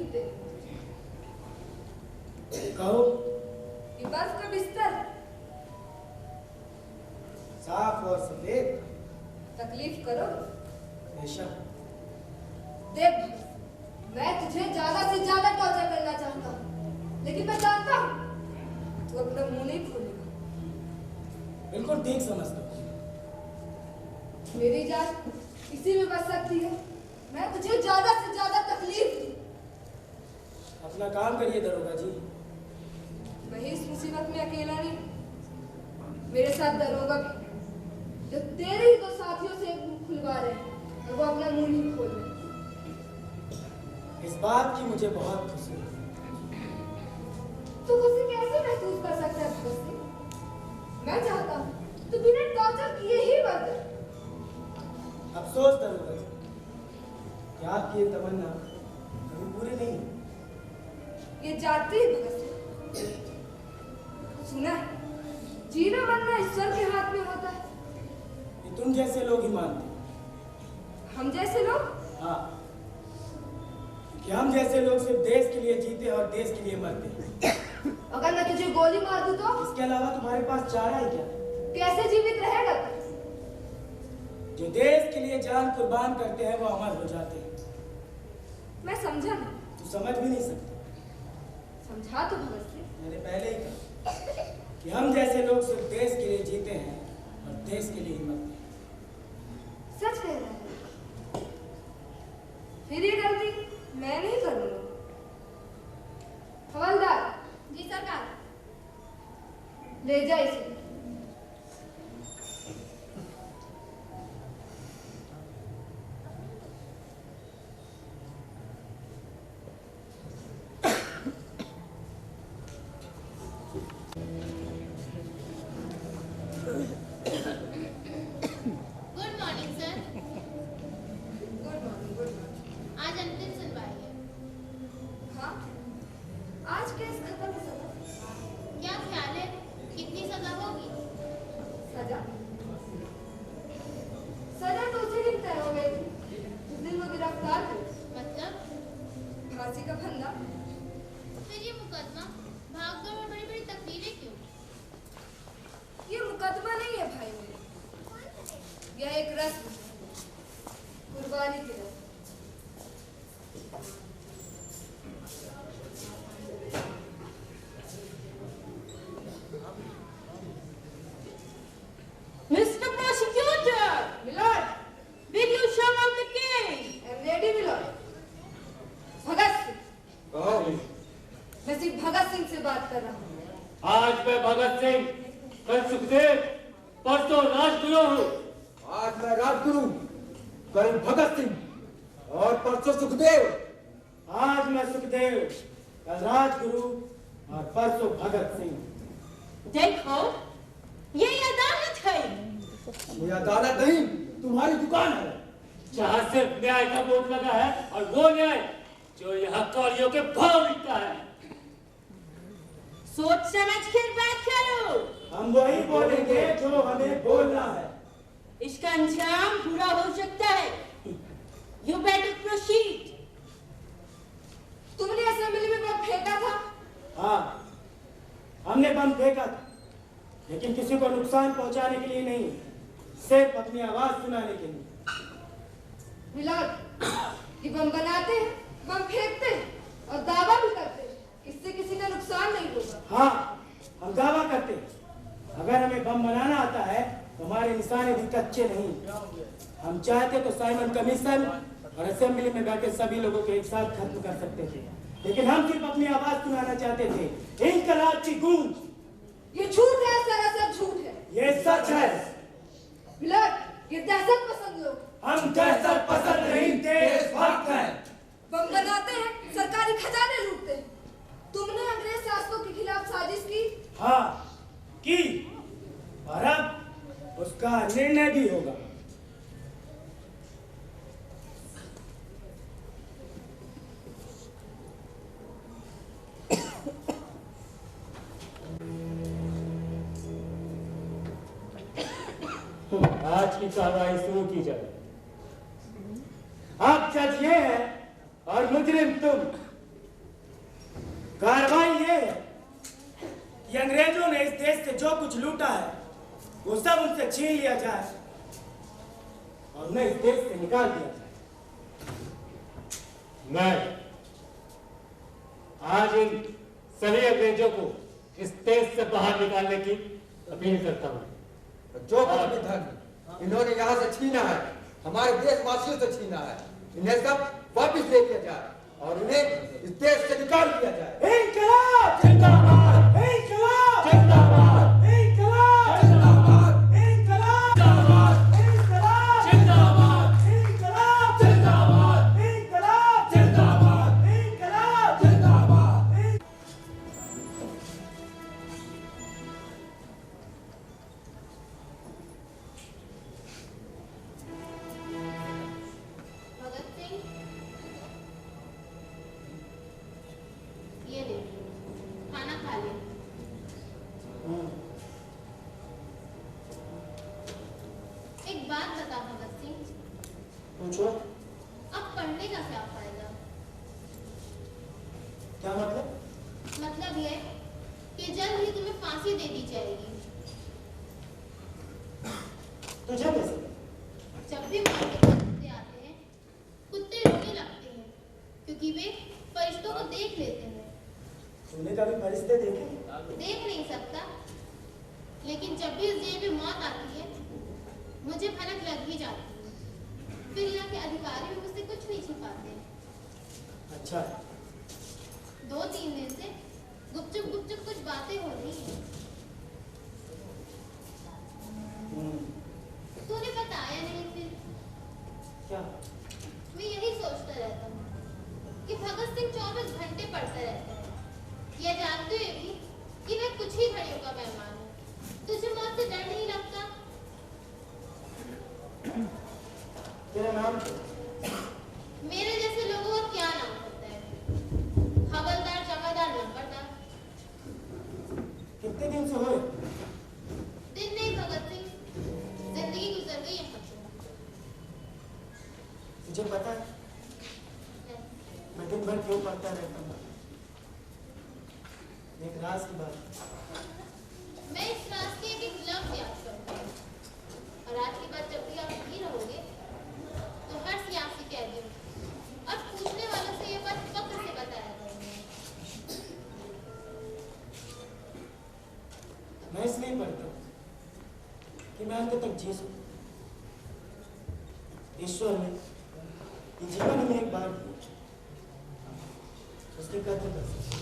तकलीफ दे। कहो। ये बर्फ का बिस्तर साफ और सफेद। तकलीफ करो। बेशक। देख, मैं तुझे ज्यादा से ज्यादा टॉर्चर करना चाहता हूँ, लेकिन मैं जानता हूँ तू अपना मुंह नहीं खोलेगा। बिल्कुल ठीक समझता हूँ। मेरी जान इसी में बच सकती है। मैं तुझे ज्यादा से ज्यादा तकलीफ दी। अपना काम करिए दरोगा जी। मैं इस मुसीबत में अकेला नहीं, मेरे साथ दरोगा भी, जो तेरे ही दो साथियों से मुंह खुलवा रहे हैं और वो अपना मुंह नहीं खोल रहे। इस बात की मुझे बहुत खुशी है। तू खुशी कैसे महसूस कर सकता है भगत सिंह? मैं चाहता हूँ तू बिना टॉर्चर किए ही मर जाए। अफसोस दरोगा जी कि आपकी ये तमन्ना कभी पूरी नहीं हुई। ये जानती है भगत सिंह। सुना है, जीना मरना ईश्वर के हाथ में होता है। ये तुम जैसे लोग ही मानते हैं। हम जैसे लोग? हाँ, कि हम जैसे लोग सिर्फ देश के लिए जीते और देश के लिए मरते हैं। अगर मैं तुझे गोली मार दूं तो? इसके अलावा तुम्हारे पास चारा ही क्या? कैसे जीवित रहेगा तू? जो देश के लिए जान कुर्बान करते हैं वो अमर हो जाते हैं। मैं समझा नहीं। तू समझ भी नहीं सकती। समझा तो भगत सिंह। मैंने पहले ही कहा कि हम जैसे लोग सिर्फ देश के लिए जीते हैं और देश के लिए ही मरते हैं। सच कह रहा है। फिर ये गलती मैं नहीं करूंगा। हवलदार। जी सरकार। ले जा इसे। Good morning sir. Good morning. आज अंतिम सुनवाई है। हाँ, आज केस खत्म हो सका। क्या ख्याल है कितनी सजा होगी? सजा? सजा तो उसी दिन तय हो गई थी जिस दिन वो गिरफ्तार हुए। मतलब? फांसी का फंदा। फिर ये मुकदमा भागदौड़ और बड़ी बड़ी तकदीरें क्यों? ये मुकदमा नहीं है भाई मेरे, यह एक रस्म है, कुर्बानी की रस्म। Mr. Prosecutor! Milord! Will you show up the case? I am ready, Milord. Bhagat Singh. कहो। मैं सिर्फ भगत सिंह से बात कर रहा हूँ। आज मैं भगत सिंह, कल सुखदेव, परसों राजगुरु हूँ। आज मैं राजगुरु, कल भगत सिंह और परसों सुखदेव। आज मैं सुखदेव, कल राजगुरु और परसों भगत सिंह। देखो, ये अदालत है। ये अदालत नहीं, तुम्हारी दुकान है। जहाँ सिर्फ न्याय का बोर्ड लगा है और वो न्याय जो यहाँ कौड़ियों के भाव बिकता है। सोच समझ कर बात करो। हम वही बोलेंगे जो हमें बोलना है। इसका अंजाम बुरा हो सकता है। You better proceed. तुमने असेंबली में बम फेंका था? हाँ, हमने बम फेंका था, लेकिन किसी को नुकसान पहुंचाने के लिए नहीं, सिर्फ अपनी आवाज सुनाने के लिए। मिलॉर्ड, ये बम बनाते हैं, बम फेंकते हैं और दावा भी करते हैं, इससे किसी का नुकसान नहीं होगा। हाँ, हम दावा करते हैं। अगर हमें बम बनाना आता है तो हमारे निशाने भी कच्चे नहीं। हम चाहते तो साइमन कमीशन और असेंबली में बैठे सभी लोगों को एक साथ खत्म कर सकते थे, लेकिन हम सिर्फ अपनी आवाज सुनाना चाहते थे। इनकलाब की गूंज। ये झूठ है, सरासर झूठ है। ये सच है। मिलॉर्ड, ये दहशत पसंद लोग। हम दहशत पसंद नहीं, देशभक्त हैं। बम बनाते हैं, सरकारी खजाने लूटते हैं। तुमने अंग्रेज शासकों के खिलाफ साजिश की। हाँ, की, और अब उसका निर्णय भी होगा। आज की कार्रवाई शुरू की जाए। आप जज ये हैं और मुजरिम तुम। जो कुछ लूटा है वो सब उनसे छीन लिया जाए और उन्हें इस देश से निकाल दिया जाए। मैं आज इन सभी अंग्रेजों को इस देश से बाहर निकालने की अपील करता हूँ। जो कुछ भी धन इन्होंने यहाँ से छीना है, हमारे देशवासियों से छीना है, इन्हें सब वापस ले लिया जाए और इन्हें इस देश से निकाल दिया जाए। इंकलाब जिंदाबाद! इंकलाब जिंदाबाद! इंकलाब जिंदाबाद! इंकलाब जिंदाबाद! इंकलाब जिंदाबाद! इंकलाब जिंदाबाद! इंकलाब जिंदाबाद! इंकलाब जिंदाबाद! भगत सिंह, ये ले, खाना खा ले। एक बात बता भगत सिंह, पूछो। अब पढ़ने का क्या फायदा? क्या मतलब? मतलब ये कि जल्द ही तुम्हें फांसी दे दी जाएगी। तुझे कैसे? जब भी माँ के कुत्ते आते हैं, कुत्ते रोने लगते हैं क्योंकि वे फरिश्तों को देख लेते हैं। तुमने कभी फरिश्ते देखे? देख नहीं सकता, लेकिन जब भी इस जेल में मौत आती है मुझे भनक लग ही जाती है। फिर यहाँ के अधिकारी भी मुझसे कुछ नहीं छिपाते। अच्छा। 2-3 दिन से गुपचुप कुछ बातें हो रही हैं। तूने बताया नहीं फिर? क्या? मैं यही सोचता रहता हूँ कि भगत सिंह 24 घंटे पढ़ता रहता है, यह जानते हुए भी कि मैं कुछ ही घड़ियों का मेहमान हूँ। तुझे मौत से डर नहीं लगता? तेरा नाम? मेरे जैसे लोगों का क्या नाम होता है? हवलदार, जमादार, नंबरदार। कितने दिन से हुए? दिन नहीं भगत सिंह, जिंदगी गुजर गई यहाँ से। तुझे पता है मैं दिन भर क्यों पढ़ता रहता हूँ? एक राज की बात। मैं इस राज के एक लफ्ज याद करता हूँ और आज के बाद जब भी आप नहीं रहोगे तो हर सियासी कैदी और पूछने वालों से ये बात फक्र से बताया करूँगा। मैं इसलिए पढ़ता हूँ कि मैं अंत तक जी सकूं। ईश्वर ने ये जीवन में एक बार दिया, उसकी कदर कर सकते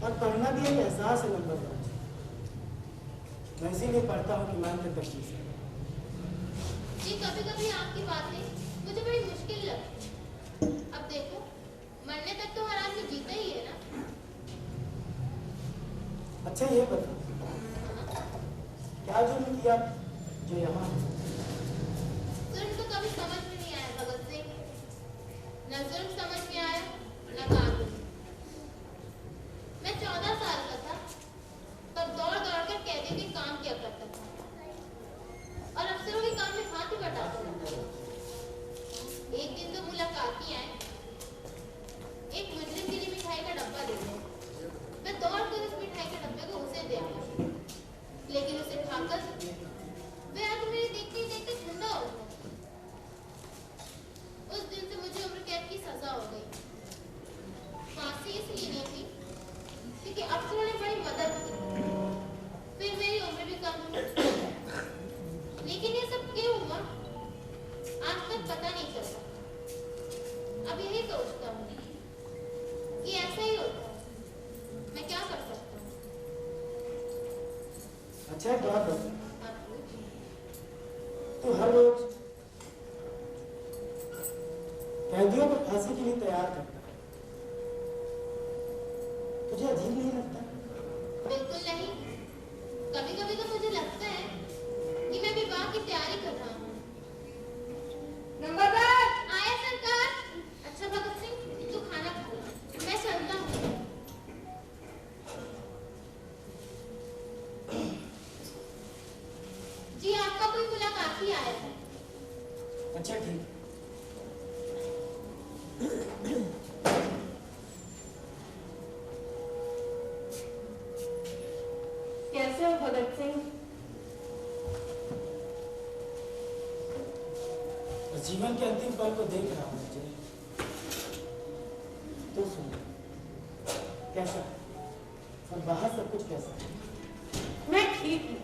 और पढ़ना भी एक एहसास है। नंबर 1 मैं इसीलिए पढ़ता हूँ कि मैं अंत तक जी सकूं। जी कभी-कभी आपकी बातें मुझे बड़ी मुश्किल लगती हैं। अब देखो, मरने तक तो हर आदमी जीता ही है ना। अच्छा ये बता, क्या जुर्म किया जो यहाँ है? जुर्म तो कभी समझ में नहीं आया भगत सिंह। न जुर्म समझ में आया न कानून। मैं 14 साल का था तब दौड़-दौड़ कर कैदियों के काम किया करता था और अफसरों के काम में हाथ ही बटाता था। एक दिन तो मुलाकाती आए, एक मुजरिम के लिए मिठाई का डब्बा दे दिया। मैं दौड़ कर उस मिठाई के डब्बे को उसे दे आया, लेकिन उसे खाकर वह आग मेरे देखते देखते ठंडा हो गया। उस दिन से मुझे उम्र कैद की सजा हो गई। फांसी इसलिए नहीं थी क्योंकि अफसरों ने बड़ी मदद की, फिर मेरी उम्र भी कम हुई। लेकिन ये सब क्यों हुआ आज तक पता नहीं चला। अब यही सोचता हूँ कि ऐसा ही होता है, मैं क्या कर सकता हूँ। अच्छा एक बात बता, आप पूछिए। तू हर रोज कैदियों को फांसी के लिए तैयार करता है, तुझे अजीब नहीं लगता? बिल्कुल नहीं। कभी-कभी तो मुझे लगता है कि मैं विवाह की तैयारी कर रहा हूँ। नंबरदार आया सरकार। अच्छा भगत सिंह, तू खाना खा ले, मैं चलता हूँ। जी आपका कोई मुलाकाती आया है। अच्छा ठीक। कैसे हो भगत सिंह? बस जीवन के अंतिम पल को देख रहा हूँ मुझे। तो सुन, कैसा और बाहर सब कुछ कैसा है? मैं ठीक हूँ।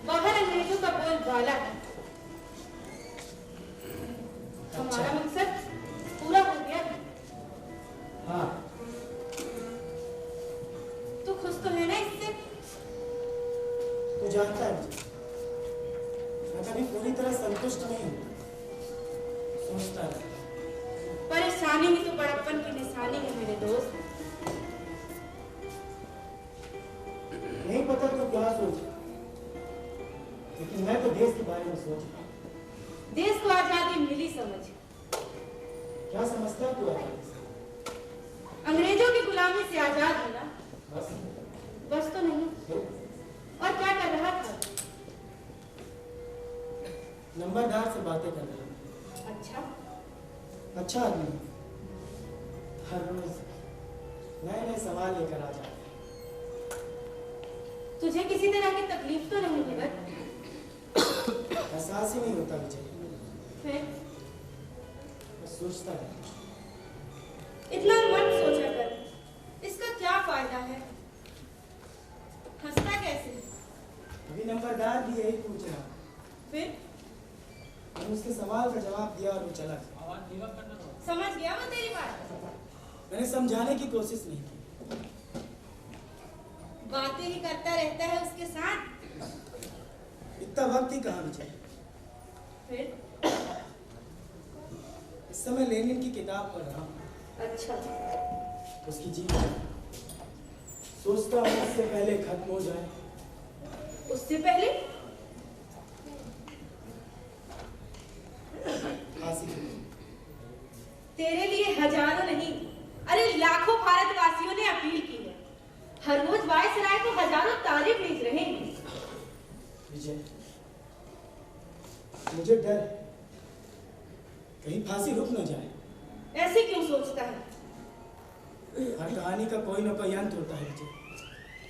बाहर अंग्रेजों का बोलबाला है। हमारा मकसद पूरा हो गया है। हाँ, तू खुश तो है ना इससे? तू जानता है मुझे, मैं कभी पूरी तरह संतुष्ट नहीं हूँ। सोचता है परेशानी ही तो बड़प्पन की निशानी है मेरे दोस्त। नहीं पता तू क्या सोच रहा, लेकिन मैं तो देश के बारे में सोच रहा हूँ। देश को आजादी मिली समझ। क्या समझता है तू आजादी से? अंग्रेजों की गुलामी से आजाद होना। बस बस तो नहीं। और क्या कर रहा था? नंबरदार से बातें कर रहा हूँ। अच्छा आदमी, हर रोज नए नए सवाल लेकर आ जाते हैं। तुझे किसी तरह की तकलीफ तो नहीं भगत? एहसास ही नहीं होता मुझे। फिर मैं सोचता है इतना मत सोचा कर। इसका क्या फायदा है? हंसता कैसे? अभी नंबरदार भी यही पूछ रहा। फिर मैंने उसके सवाल का जवाब दिया और वो चला गया। समझ गया वो तेरी बात? मैंने समझाने की कोशिश नहीं की। बातें ही करता रहता है उसके साथ। इतना वक्त ही कहाँ मुझे। फिर इस समय लेनिन की किताब पढ़ रहा हूँ। अच्छा, उसकी जीवन सोचता हूँ इससे पहले खत्म हो जाए। उससे पहले फांसी। तेरे लिए हजारों नहीं, अरे लाखों भारतवासियों ने अपील की है। हर रोज वायसराय को हजारों तारे भेज रहे हैं। विजय, मुझे डर है कहीं फांसी रुक न जाए। ऐसे क्यों सोचता है? हर कहानी का कोई ना कोई अंत होता है विजय।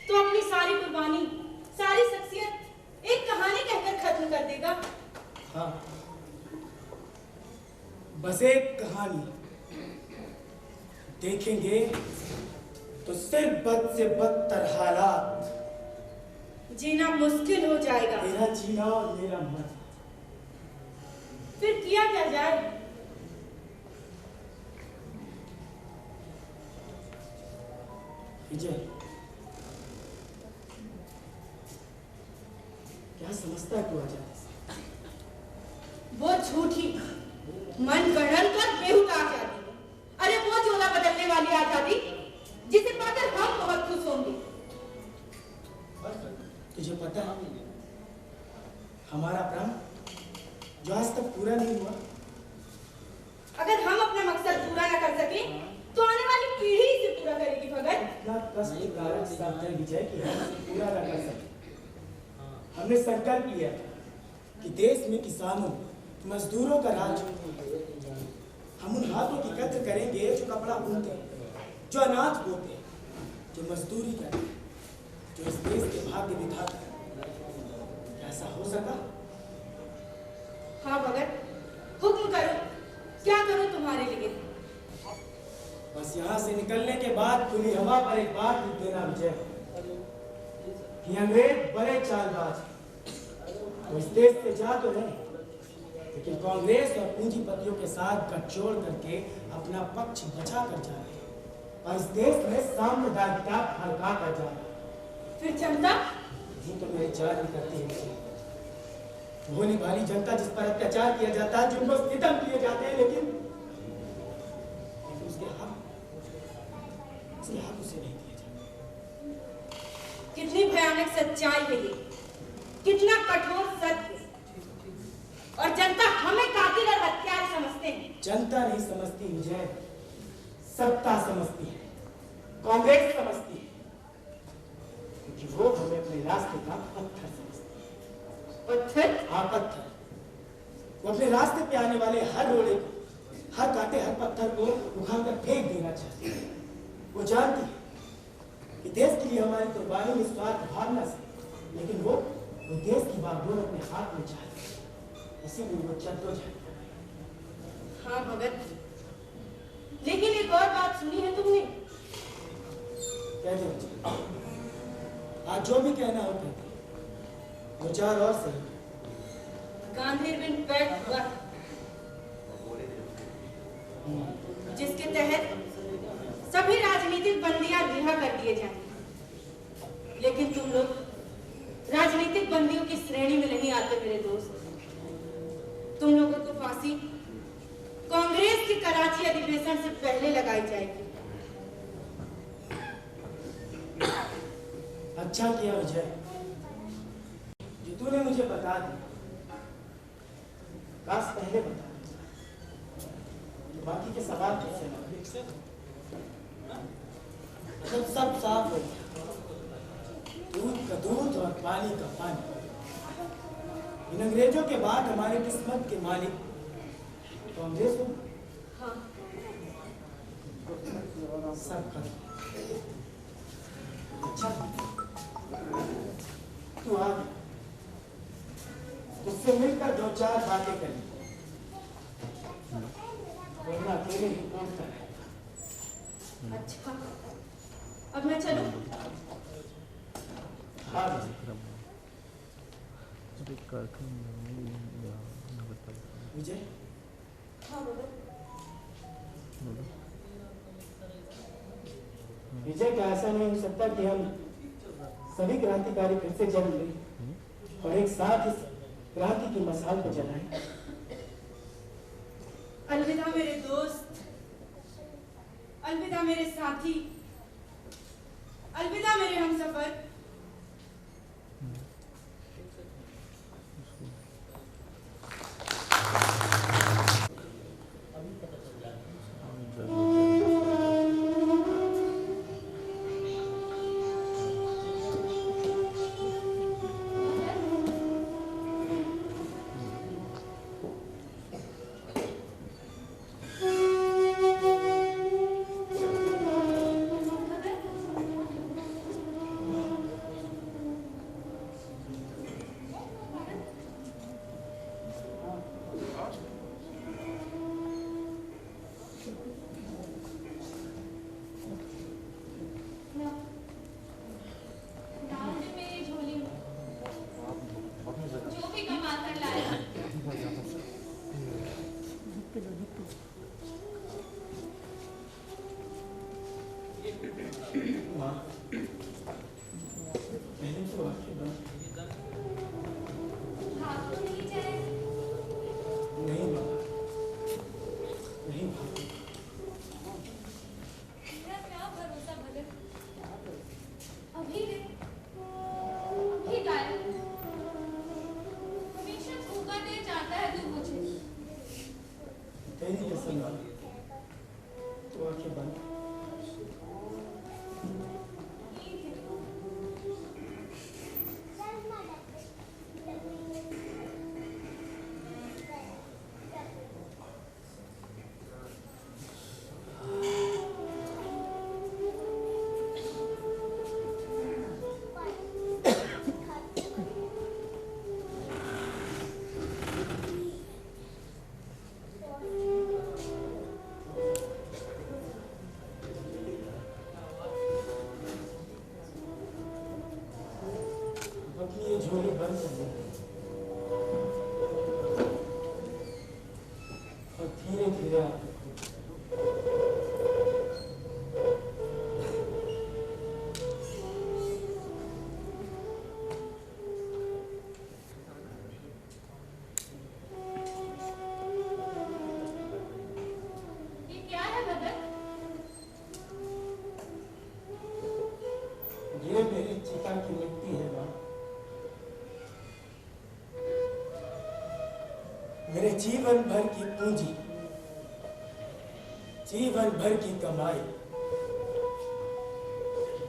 तो अपनी सारी कुर्बानी, सारी शख्सियत एक कहानी कहकर खत्म कर देगा। हाँ, बस एक कहानी देखेंगे तो सिर्फ बद से बदतर हालात। जीना मुश्किल हो जाएगा। मेरा जीना और मेरा मरना। फिर किया क्या जाए? विजय, क्या समझता है तू आजादी से? वो झूठी मन गढ़ंत कर बेहुदा आजादी। अरे वो जोला बदलने वाली आजादी जिसे पाकर हम बहुत खुश होंगे। तुझे पता है हमारा प्रण जो आज तक पूरा नहीं हुआ, अगर हम अपना मकसद पूरा न कर सके तो आने वाली पीढ़ी इसे पूरा करेगी भगत। इतना कष्टकारक शब्द है विजय कि हम इसे पूरा न कर सके। हमने संकल्प लिया कि देश में किसानों, मजदूरों का राज। हम उन हाथों की कद्र करेंगे जो कपड़ा बुनते हैं, जो अनाज बोते हैं, जो मजदूरी करते हैं, जो इस देश के भाग्य विधाता है। ऐसा हो सका? हाँ भगत, हुक्म करो, क्या करो तुम्हारे लिए? बस यहाँ से निकलने के बाद खुली हवा पर एक बात लिख देना विजय कि अंग्रेज बड़े चालबाज हैं। वो इस देश से जा तो नहीं, लेकिन कांग्रेस और पूंजीपतियों के साथ गठजोड़ करके अपना पक्ष बचा कर जा रहे हैं और इस देश में साम्प्रदायिकता भड़का कर जा रहे हैं। फिर जनता? ये तो मेरी चाल नहीं करती है। भोली भाली जनता जिस पर अत्याचार किया जाता है, जिनको सितम किए जाते हैं, लेकिन उसके हक उसे नहीं दिए जाते। कितनी भयानक सच्चाई है ये, कितना कठोर सत्य। और जनता हमें कातिल और हत्यारा समझते हैं। जनता नहीं समझती विजय, सत्ता समझती है, कांग्रेस समझती है, क्योंकि वो हमें अपने रास्ते का पत्थर समझती है। पत्थर? हाँ, पत्थर। वो अपने रास्ते पे आने वाले हर रोड़े को, हर कांटे, हर पत्थर को उखाड़ कर फेंक देना चाहती है। वो जानती है कि देश के लिए हमारी कुर्बानी निस्वार्थ भावना से लेकिन वो देश की बागडोर अपने हाथ में चाहती, इसीलिए वो जद्दोजहद कर रही। हाँ भगत, लेकिन एक और बात सुनी है तुमने? कह दो, आज जो भी कहना हो कहते, विचार और सही। गांधी बिन पैक्ट हुआ, जिसके तहत सभी राजनीतिक बंदियां रिहा कर दिए जाएंगे, लेकिन तुम लोग राजनीतिक बंदियों की श्रेणी में नहीं आते मेरे दोस्त। तुम लोगों को फांसी कांग्रेस की कराची अधिवेशन से पहले लगाई जाएगी। अच्छा किया विजय, जो तूने मुझे बता दी, काश पहले बता दी, बाकी के सवाल कैसे ना जब सब साफ हो गया, दूध का दूध और पानी का पानी, इन अंग्रेजों के बाद हमारे किस्मत के मालिक कांग्रेस हो। हाँ। सब खत्म। अच्छा तू आ गया, तुझसे मिलकर दो चार बातें करें, वरना अकेले ही पहुंचता है। अच्छा, अब मैं चलूं? हाँ विजय। हाँ भगत। विजय का ऐसा नहीं हो सकता कि हम सभी क्रांतिकारी फिर से जन्म लें और एक साथ इस क्रांति की मसाल को जलाएं। अलविदा मेरे दोस्त, अलविदा मेरे साथी, अलविदा मेरे हमसफर। मेरे जीवन भर की पूंजी, जीवन भर की कमाई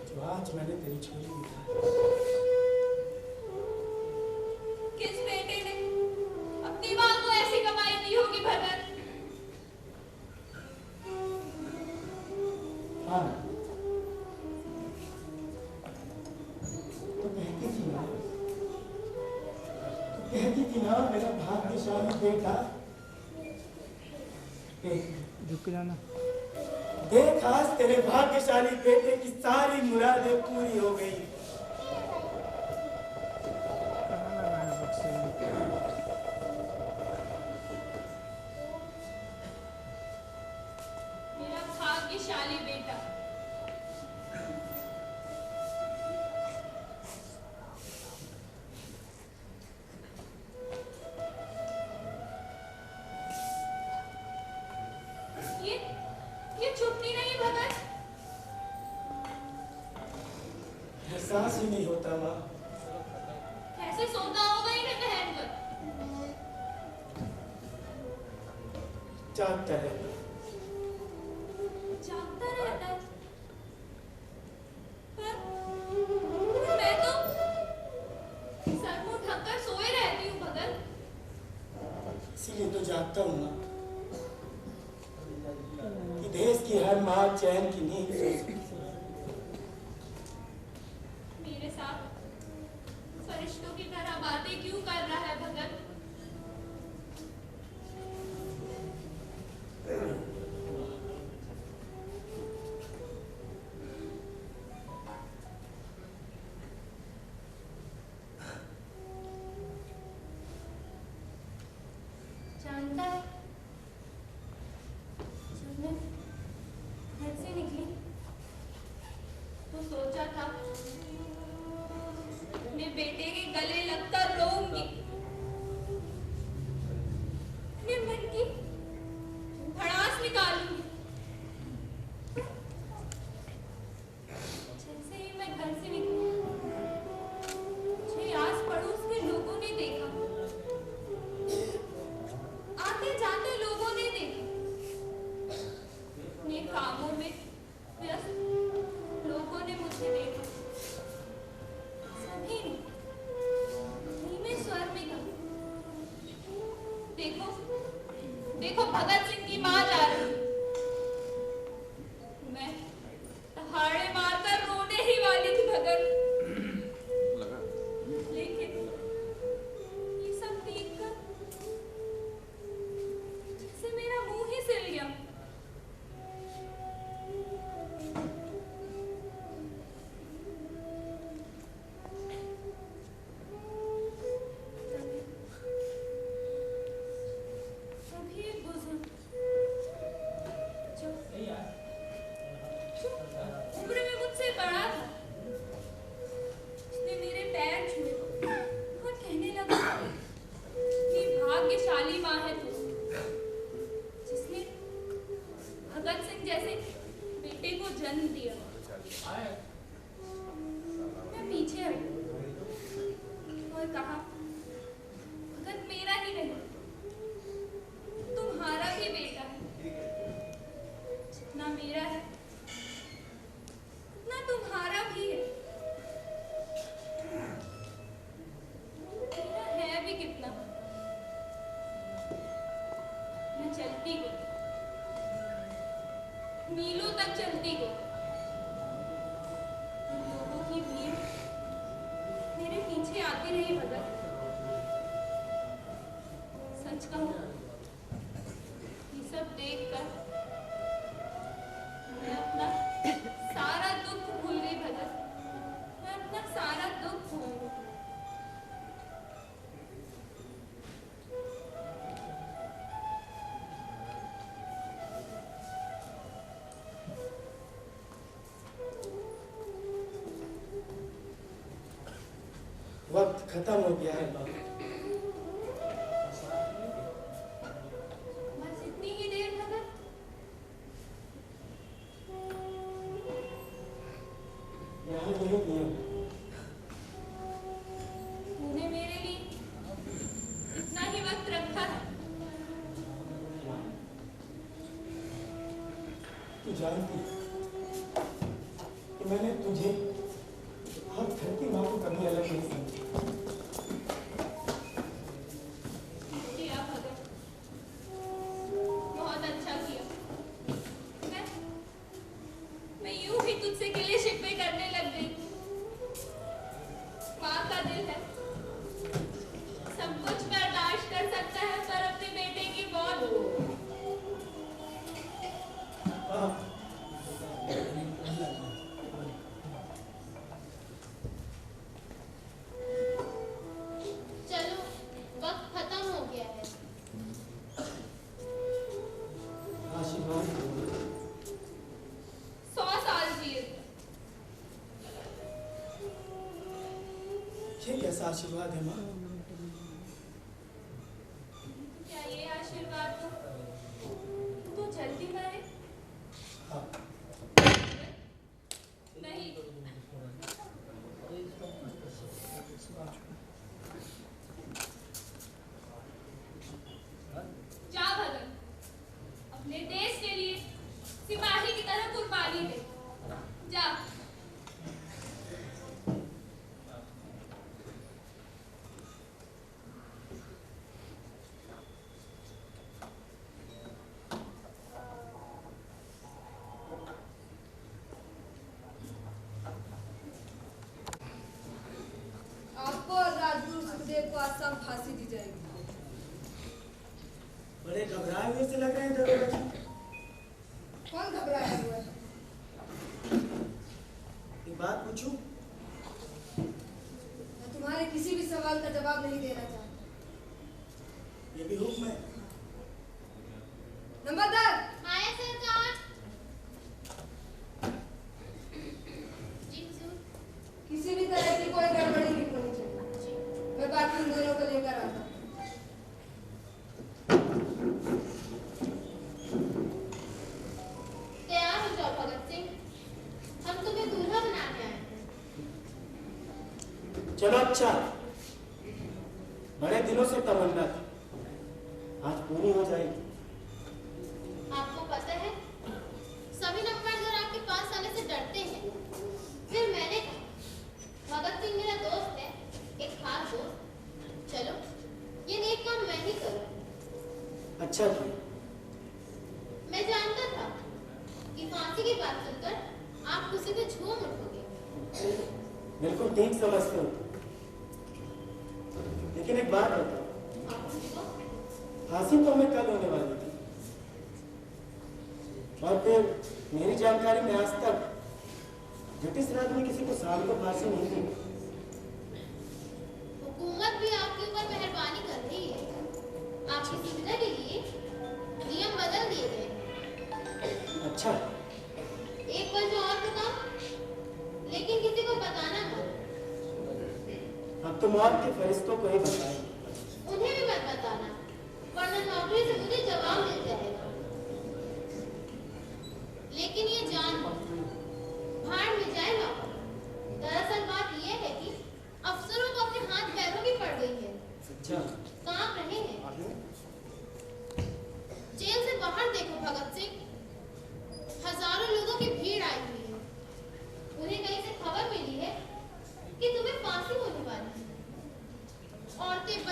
जो आज मैंने तेरी झोली में डाली। किस बेटे ने अपनी मां को ऐसी कमाई दी होगी भगत? हाँ तो कहती थी ना लेकिन हाँ मेरा भाग्यशाली बेटा, झुक जाना। देख आज तेरे भाग्यशाली बेटे की सारी मुरादें पूरी हो गई। मेरा भाग्यशाली बेटा। ये छुट्टी नहीं भगत। एहसास ही नहीं होता माँ। कैसे सोता होगा इन्हें पहन कर। जागता रहता है। पर मैं तो सर मुंह ढककर सोए रहती हूँ भगत। इसीलिए तो जागता हूँ माँ, कि देश की हर माँ चैन की नींद सो सके। मेरे साथ फरिश्तों की तरह बातें क्यों कर रहा है भगत? जानता है, जब मैं घर से निकली तो सोचा था अपने बेटे के गले लगकर रोऊंगी, अपने मन की भड़ास निकालूंगी। जैसे ही मैं घर से निकली, मुझे आस पड़ोस के लोगों ने देखा, आते जाते लोगों ने देखा, अपने कामों में व्यस्त लोगों ने मुझे देखा। सभी ने धीमे स्वर में कहा, देखो देखो भगत सिंह की मां जा रही है। मैं दहाड़े मारकर रोने ही वाली थी भगत, लेकिन ये सब देखकर जैसे मेरा मुंह ही सिल गया। तभी एक बुजुर्ग जो उम्र में मुझसे बड़ा था, उसने मेरे पैर छुए और कहने लगा कि भाग्यशाली माँ है तू, जिसने भगत सिंह जैसे बेटे को जन्म दिया। मैं पीछे हटी और कहा, भगत मेरा ही नहीं, तुम्हारा भी बेटा है। जितना मेरा है उतना तुम्हारा भी है। मेरा है भी कितना। मैं चलती गई, मीलों तक चलती गई। लोगों की भीड़ मेरे पीछे आती रही भगत। सच कहूं, ये सब देखकर मैं अपना सारा दुख भूल गई भगत। मैं अपना सारा दुख भूल गई। वक्त खत्म हो गया है माँ। बस इतनी ही देर भगत। यहाँ नहीं किया। तूने मेरे लिए इतना ही वक्त रखा है। तू जानती है कि मैंने तुझे और धरती माँ को कभी अलग नहीं समझा। किया भगत, बहुत अच्छा किया। मैं यूं ही तुझसे गिले शिकवे करने लग गई। माँ का दिल है, सब कुछ कर ये कैसा आशीर्वाद है माँ? क्या ये आशीर्वाद तो जल्दी मरे? हाँ। नहीं, जा भगत, अपने देश के लिए सिपाही की तरह कुर्बानी दे। जा। आपको और राजगुरु सुखदेव को आज शाम फांसी दी जाएगी। बड़े घबराए हुए से लग रहे हैं दरोगा जी। कौन घबराया हुआ है? एक बात पूछूं? मैं तुम्हारे किसी भी सवाल का जवाब नहीं देना चाहता। ये भी हुक्म है। नंबरदार, आया सरकार। जी हुजूर। किसी भी तरह की कोई गड़बड़ी नहीं होनी चाहिए। मैं बाकी उन दोनों को लेकर आता हूँ। तैयार हो जाओ भगत सिंह, हम तुम्हें दूल्हा बनाने आए हैं। चलो अच्छा, बड़े दिनों से तमन्ना थी, आज पूरी हो जाएगी। आपको पता है सभी नंबरदार आपके पास आने से डरते हैं। फिर मैंने कहा भगत सिंह मेरा दोस्त है, एक खास दोस्त, चलो ये नेक काम मैं ही करूं। अच्छा किया। मैं जानता था कि फांसी की बात सुनकर आप खुशी से झूम उठोगे। बिल्कुल ठीक समझते हो, लेकिन एक बात बताओ, आप पूछो। फांसी तो मैं कल होने वाली थी, और फिर मेरी जानकारी में आज तक ब्रिटिश राज में किसी को शाम को फांसी नहीं दी। हुकूमत भी आपके ऊपर मेहरबानी कर रही है। आपकी सुविधा के लिए नियम बदल दिए गए। अच्छा, एक वजह और बताओ, लेकिन किसी को बताना मत। अब तो मौत के फरिश्तों को ही बताएं। उन्हें भी मत बताना, वरना नौकरी से मुझे जवाब मिल जाएगा। लेकिन ये जान लो, भाड़ में जाए नौकर। दरअसल बात यह है कि अफसरों को अपने हाथ पैरों की पड़ गई है। अच्छा, कांप रहे हैं। जेल से बाहर देखो भगत सिंह, हजारों लोगों की भीड़ आई हुई है। उन्हें कहीं से खबर मिली है कि तुम्हें फांसी होने वाली है। औरतें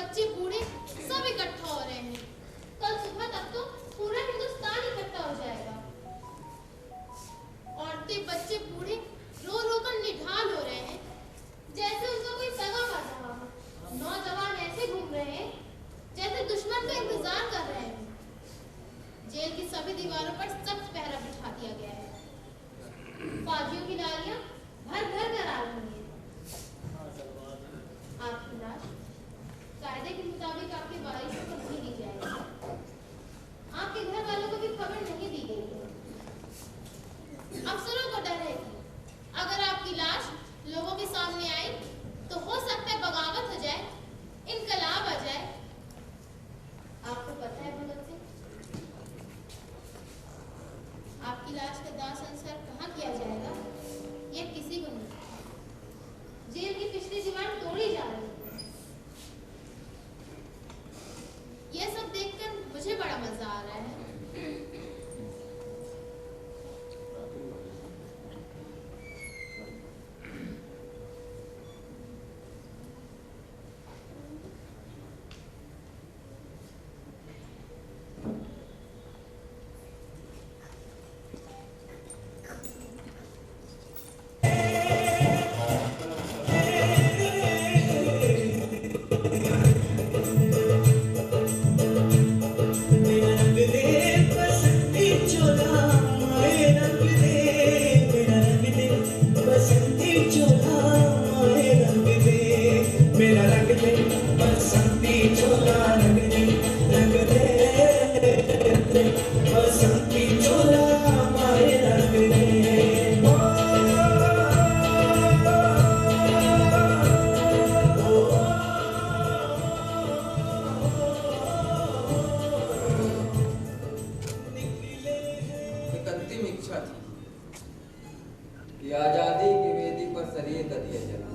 कि आजादी की वेदी पर शरीर का दिया जला।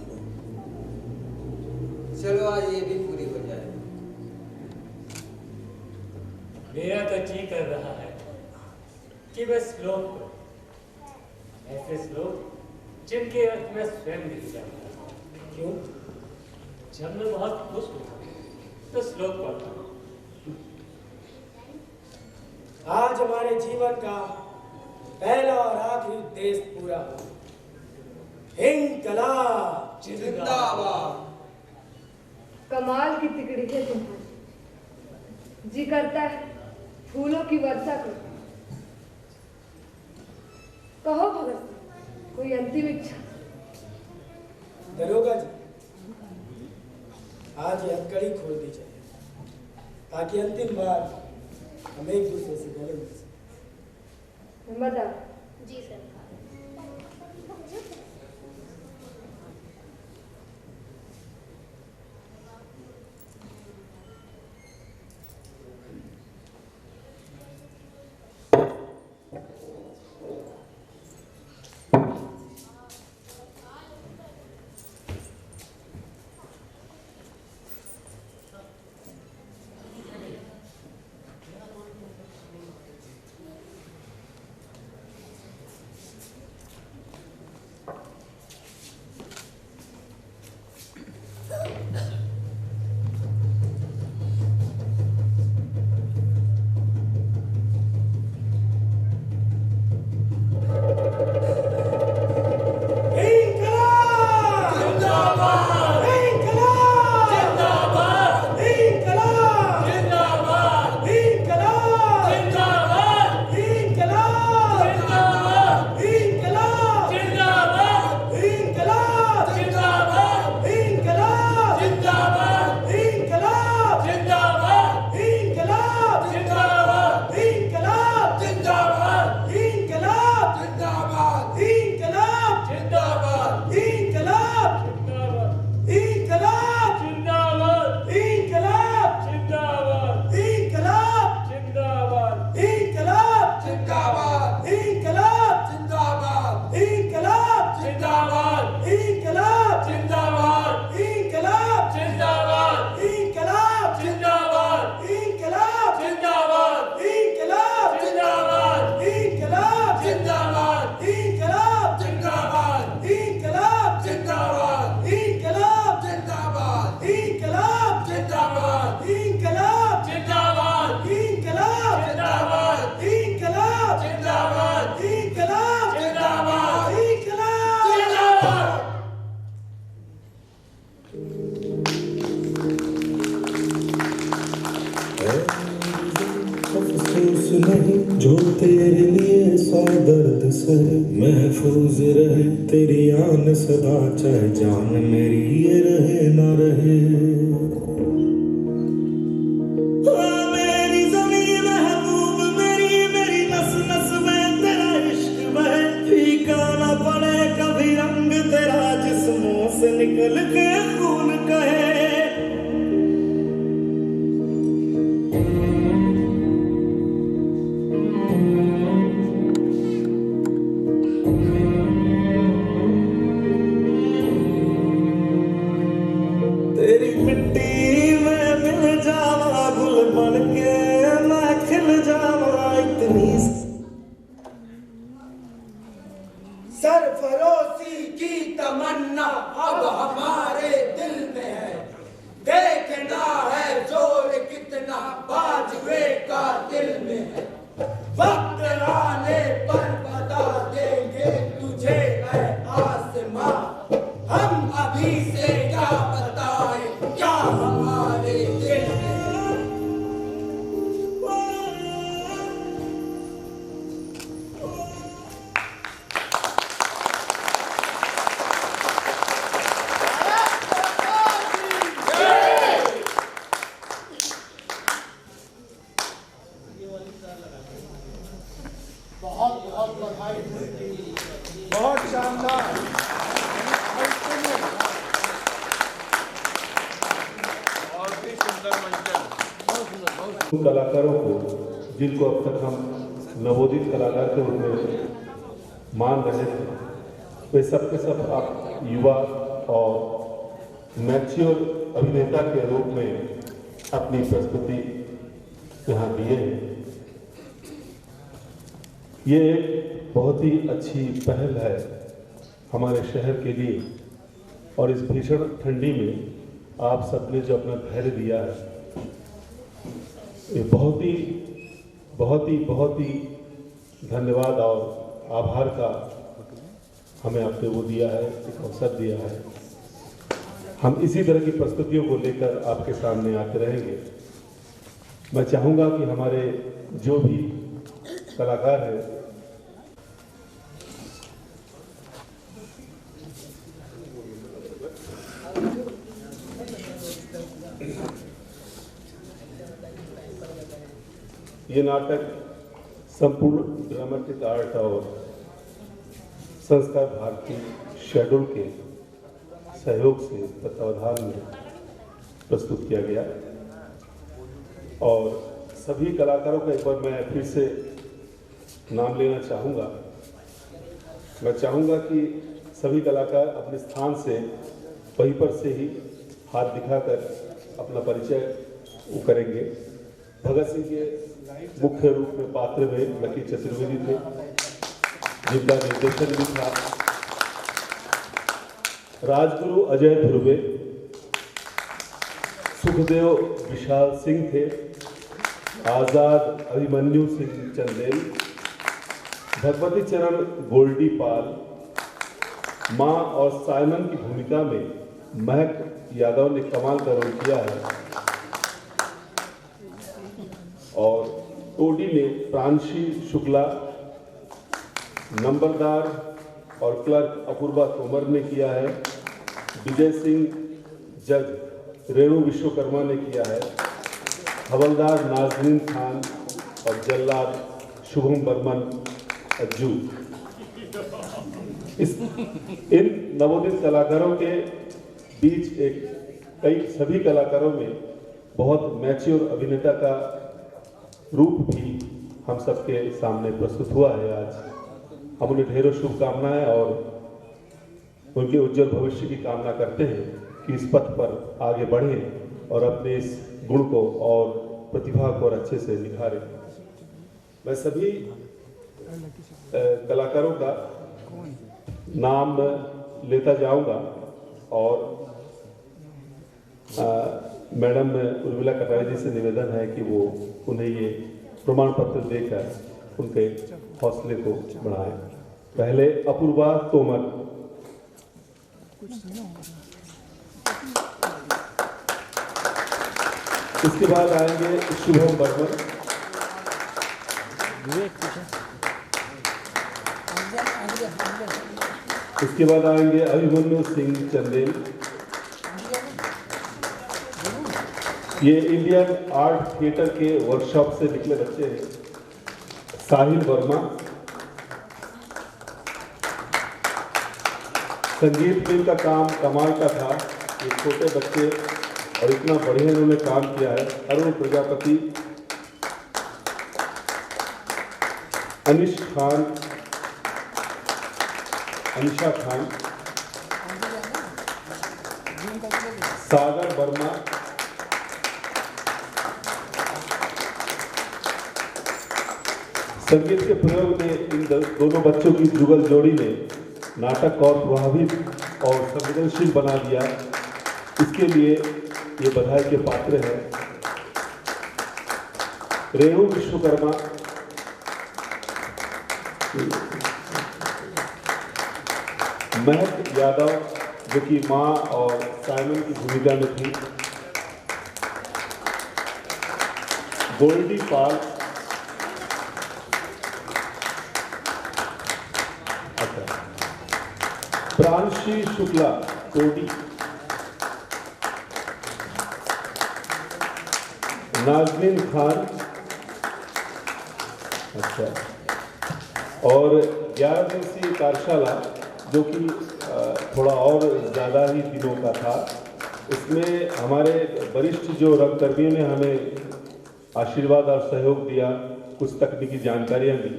चलो आज ये भी पूरी हो जाए। मेरा तो जी कर रहा है कि मैं श्लोक पढ़ूं, ऐसे श्लोक जिनके अर्थ में स्वयं नहीं जानता। क्यों? जब मैं बहुत खुश होता तो श्लोक पढ़ता हूँ। आज हमारे जीवन का पहला और आखिरी उद्देश्य पूरा हुआ। इंकलाब जिंदाबाद। कमाल की तिकड़ी है तुम्हारी। जी करता है फूलों की वर्षा करो। कहो भगत सिंह, कोई अंतिम इच्छा? दरोगा जी, आज ये हथकड़ी खोल दी जाए ताकि अंतिम बार हम एक दूसरे से गले मिल सकें। नंबरदार। जी सर। जो तेरे लिए सौ दर्द सहे, महफूज रहे तेरी आन सदा, चाहे जान मेरी ये रहे ना रहे। मेरी ज़मीं महबूब मेरी, मेरी नस नस में तेरा इश्क बहे, फीका ना पड़े कभी रंग तेरा, जिस्मों से निकल के खून कहे। सरफरोशी की तमन्ना अब हमारे दिल में है, देखना है जोर कितना बाजुए का दिल में है। वक्त आने पर बता देंगे तुझे ऐ आसमां, हम अभी से क्या बताएं क्या हमारे दिल में है। बहुत शानदार। उन कलाकारों को जिनको अब तक हम नवोदित कलाकार के रूप में मान रहे थे, वे सब के सब आप युवा और मैच्योर अभिनेता के रूप में अपनी प्रस्तुति यहाँ दिए हैं। ये एक बहुत ही अच्छी पहल है हमारे शहर के लिए, और इस भीषण ठंडी में आप सबने जो अपना धैर्य दिया है, ये बहुत ही धन्यवाद और आभार का हमें आपने वो दिया है, एक अवसर दिया है। हम इसी तरह की प्रस्तुतियों को लेकर आपके सामने आते रहेंगे। मैं चाहूँगा कि हमारे जो भी कलाकार हैं, ये नाटक संपूर्ण ड्रामेटिक आर्ट और संस्कार भारती शेड्यूल के सहयोग से तत्वावधान में प्रस्तुत किया गया, और सभी कलाकारों का एक बार मैं फिर से नाम लेना चाहूँगा। मैं चाहूँगा कि सभी कलाकार अपने स्थान से वहीं पर से ही हाथ दिखाकर अपना परिचय वो करेंगे। भगत सिंह के मुख्य रूप में पात्र में लकी चतुर्वेदी थे, जिनका निर्देशन भी था। राजगुरु अजय ध्रुवे, सुखदेव विशाल सिंह थे, आजाद अभिमन्यु सिंह चंदेल, भगवती चरण गोल्डी पाल, माँ और साइमन की भूमिका में महक यादव ने कमाल का रोल किया है, और टोडी ने प्रांशी शुक्ला, नंबरदार और क्लर्क अपूर्वा तोमर ने किया है, विजय सिंह जज रेणु विश्वकर्मा ने किया है, हवलदार नाजनीन खान और जल्लाद शुभम बर्मन अज्जू। इन नवोदित कलाकारों के बीच सभी कलाकारों में बहुत मैच्योर अभिनेता का रूप भी हम सबके सामने प्रस्तुत हुआ है। आज हम उन्हें ढेरों शुभकामनाएं और उनके उज्जवल भविष्य की कामना करते हैं कि इस पथ पर आगे बढ़ें और अपने इस गुण को और प्रतिभा को और अच्छे से निखारें। मैं सभी कलाकारों का नाम लेता जाऊंगा, और मैडम उर्मिला कटारिया जी से निवेदन है कि वो उन्हें ये प्रमाण पत्र देकर उनके हौसले को बढ़ाएं। पहले अपूर्वा तोमर, इसके बाद आएंगे शुभम बर्मन, इसके बाद आएंगे अभिमन्यु सिंह चंदेल। ये इंडियन आर्ट थिएटर के वर्कशॉप से निकले बच्चे हैं। साहिल वर्मा, संगीत में इनका काम कमाल का था, ये छोटे बच्चे और इतना बढ़िया इन्होंने काम किया है। अरुण प्रजापति, अनिशा खान, सागर वर्मा, संगीत के प्रयोग में इन दोनों बच्चों की जुगल जोड़ी ने नाटक और प्रभावित और संवेदनशील बना दिया। इसके लिए ये बधाई के पात्र हैं। रेणु विश्वकर्मा, महक यादव जो कि माँ और साइमन की भूमिका में थी, गोल्डी पाल, प्रांशी शुक्ला टोडी, नाजनीन खान, अच्छा, और 11 दिवसीय कार्यशाला जो कि थोड़ा और ज़्यादा ही दिनों का था, इसमें हमारे वरिष्ठ जो रंगकर्मियों ने हमें आशीर्वाद और सहयोग दिया, कुछ तकनीकी जानकारियाँ दी।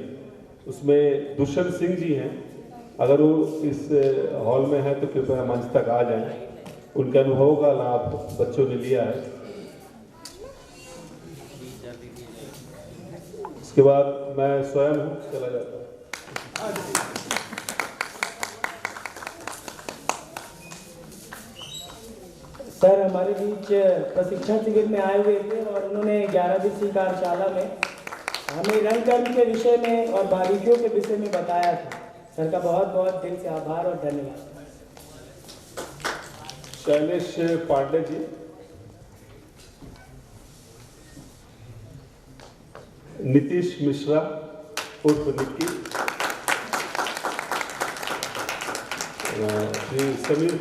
उसमें दुष्यंत सिंह जी हैं, अगर वो इस हॉल में है तो कृपया मंच तक आ जाएं। उनके अनुभवों का लाभ बच्चों ने लिया है। इसके बाद मैं स्वयं चला जाता हूँ। सर हमारे बीच प्रशिक्षण शिविर में आए हुए थे और उन्होंने 11 दिवसीय कार्यशाला में हमें रंगकर्म के विषय में और बारीकियों के विषय में बताया था। सर का बहुत बहुत दिल से आभार और धन्यवाद। शैलेश पांडे जी, नीतीश मिश्रा उर्फ निक्की, श्री समीर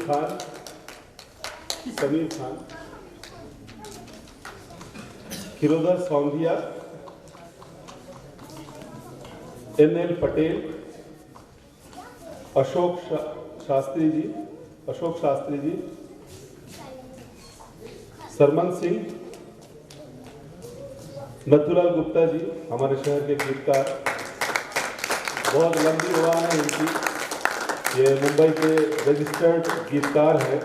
खान, खिरोधर सौंधिया, NL पटेल, अशोक शास्त्री जी, सरमन सिंह, नथुलाल गुप्ता जी, हमारे शहर के गीतकार। बहुत लंबी उड़ान है इनकी, ये मुंबई के रजिस्टर्ड गीतकार हैं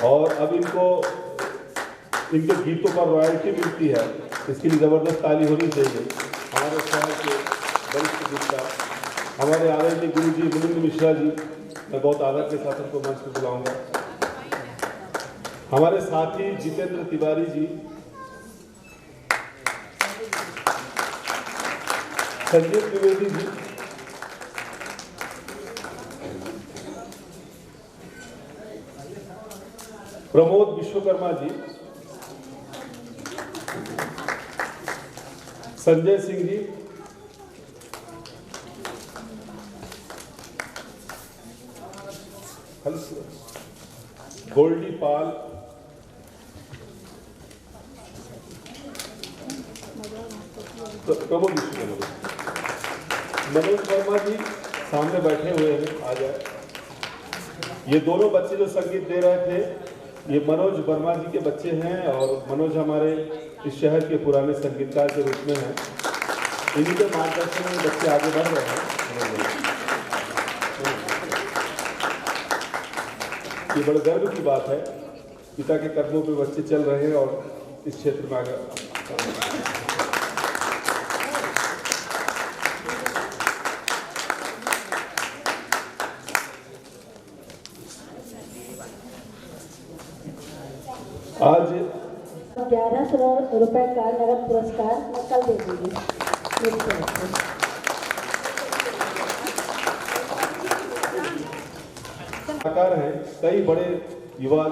और अब इनको इनके गीतों पर रॉयल्टी मिलती है। इसके लिए ज़बरदस्त ताली होनी चाहिए। हमारे शहर के वरिष्ठ गीतकार, हमारे आदरणीय गुरु जी मुनिंद्र मिश्रा जी, मैं बहुत आदर के साथ उनको मंच पर बुलाऊंगा। हमारे साथी जितेंद्र तिवारी जी, संजीव द्विवेदी जी, प्रमोद विश्वकर्मा जी, संजय सिंह जी, गोल्डी पाल, प्रमोद विश्वकर्मा, मनोज वर्मा जी सामने बैठे हुए हैं, आ जाए। ये दोनों बच्चे जो संगीत दे रहे थे, ये मनोज वर्मा जी के बच्चे हैं और मनोज हमारे इस शहर के पुराने संगीतकार के रूप में हैं। इन्हीं के मार्गदर्शन में बच्चे आगे बढ़ रहे हैं। ये बड़े गर्व की बात है, पिता के कदमों पे बच्चे चल रहे हैं और इस क्षेत्र में आगे। आज 1100 रुपए का नगद पुरस्कार मैं कल दे दूंगी मेरी तरफ से। कलाकार हैं, कई बड़े युवा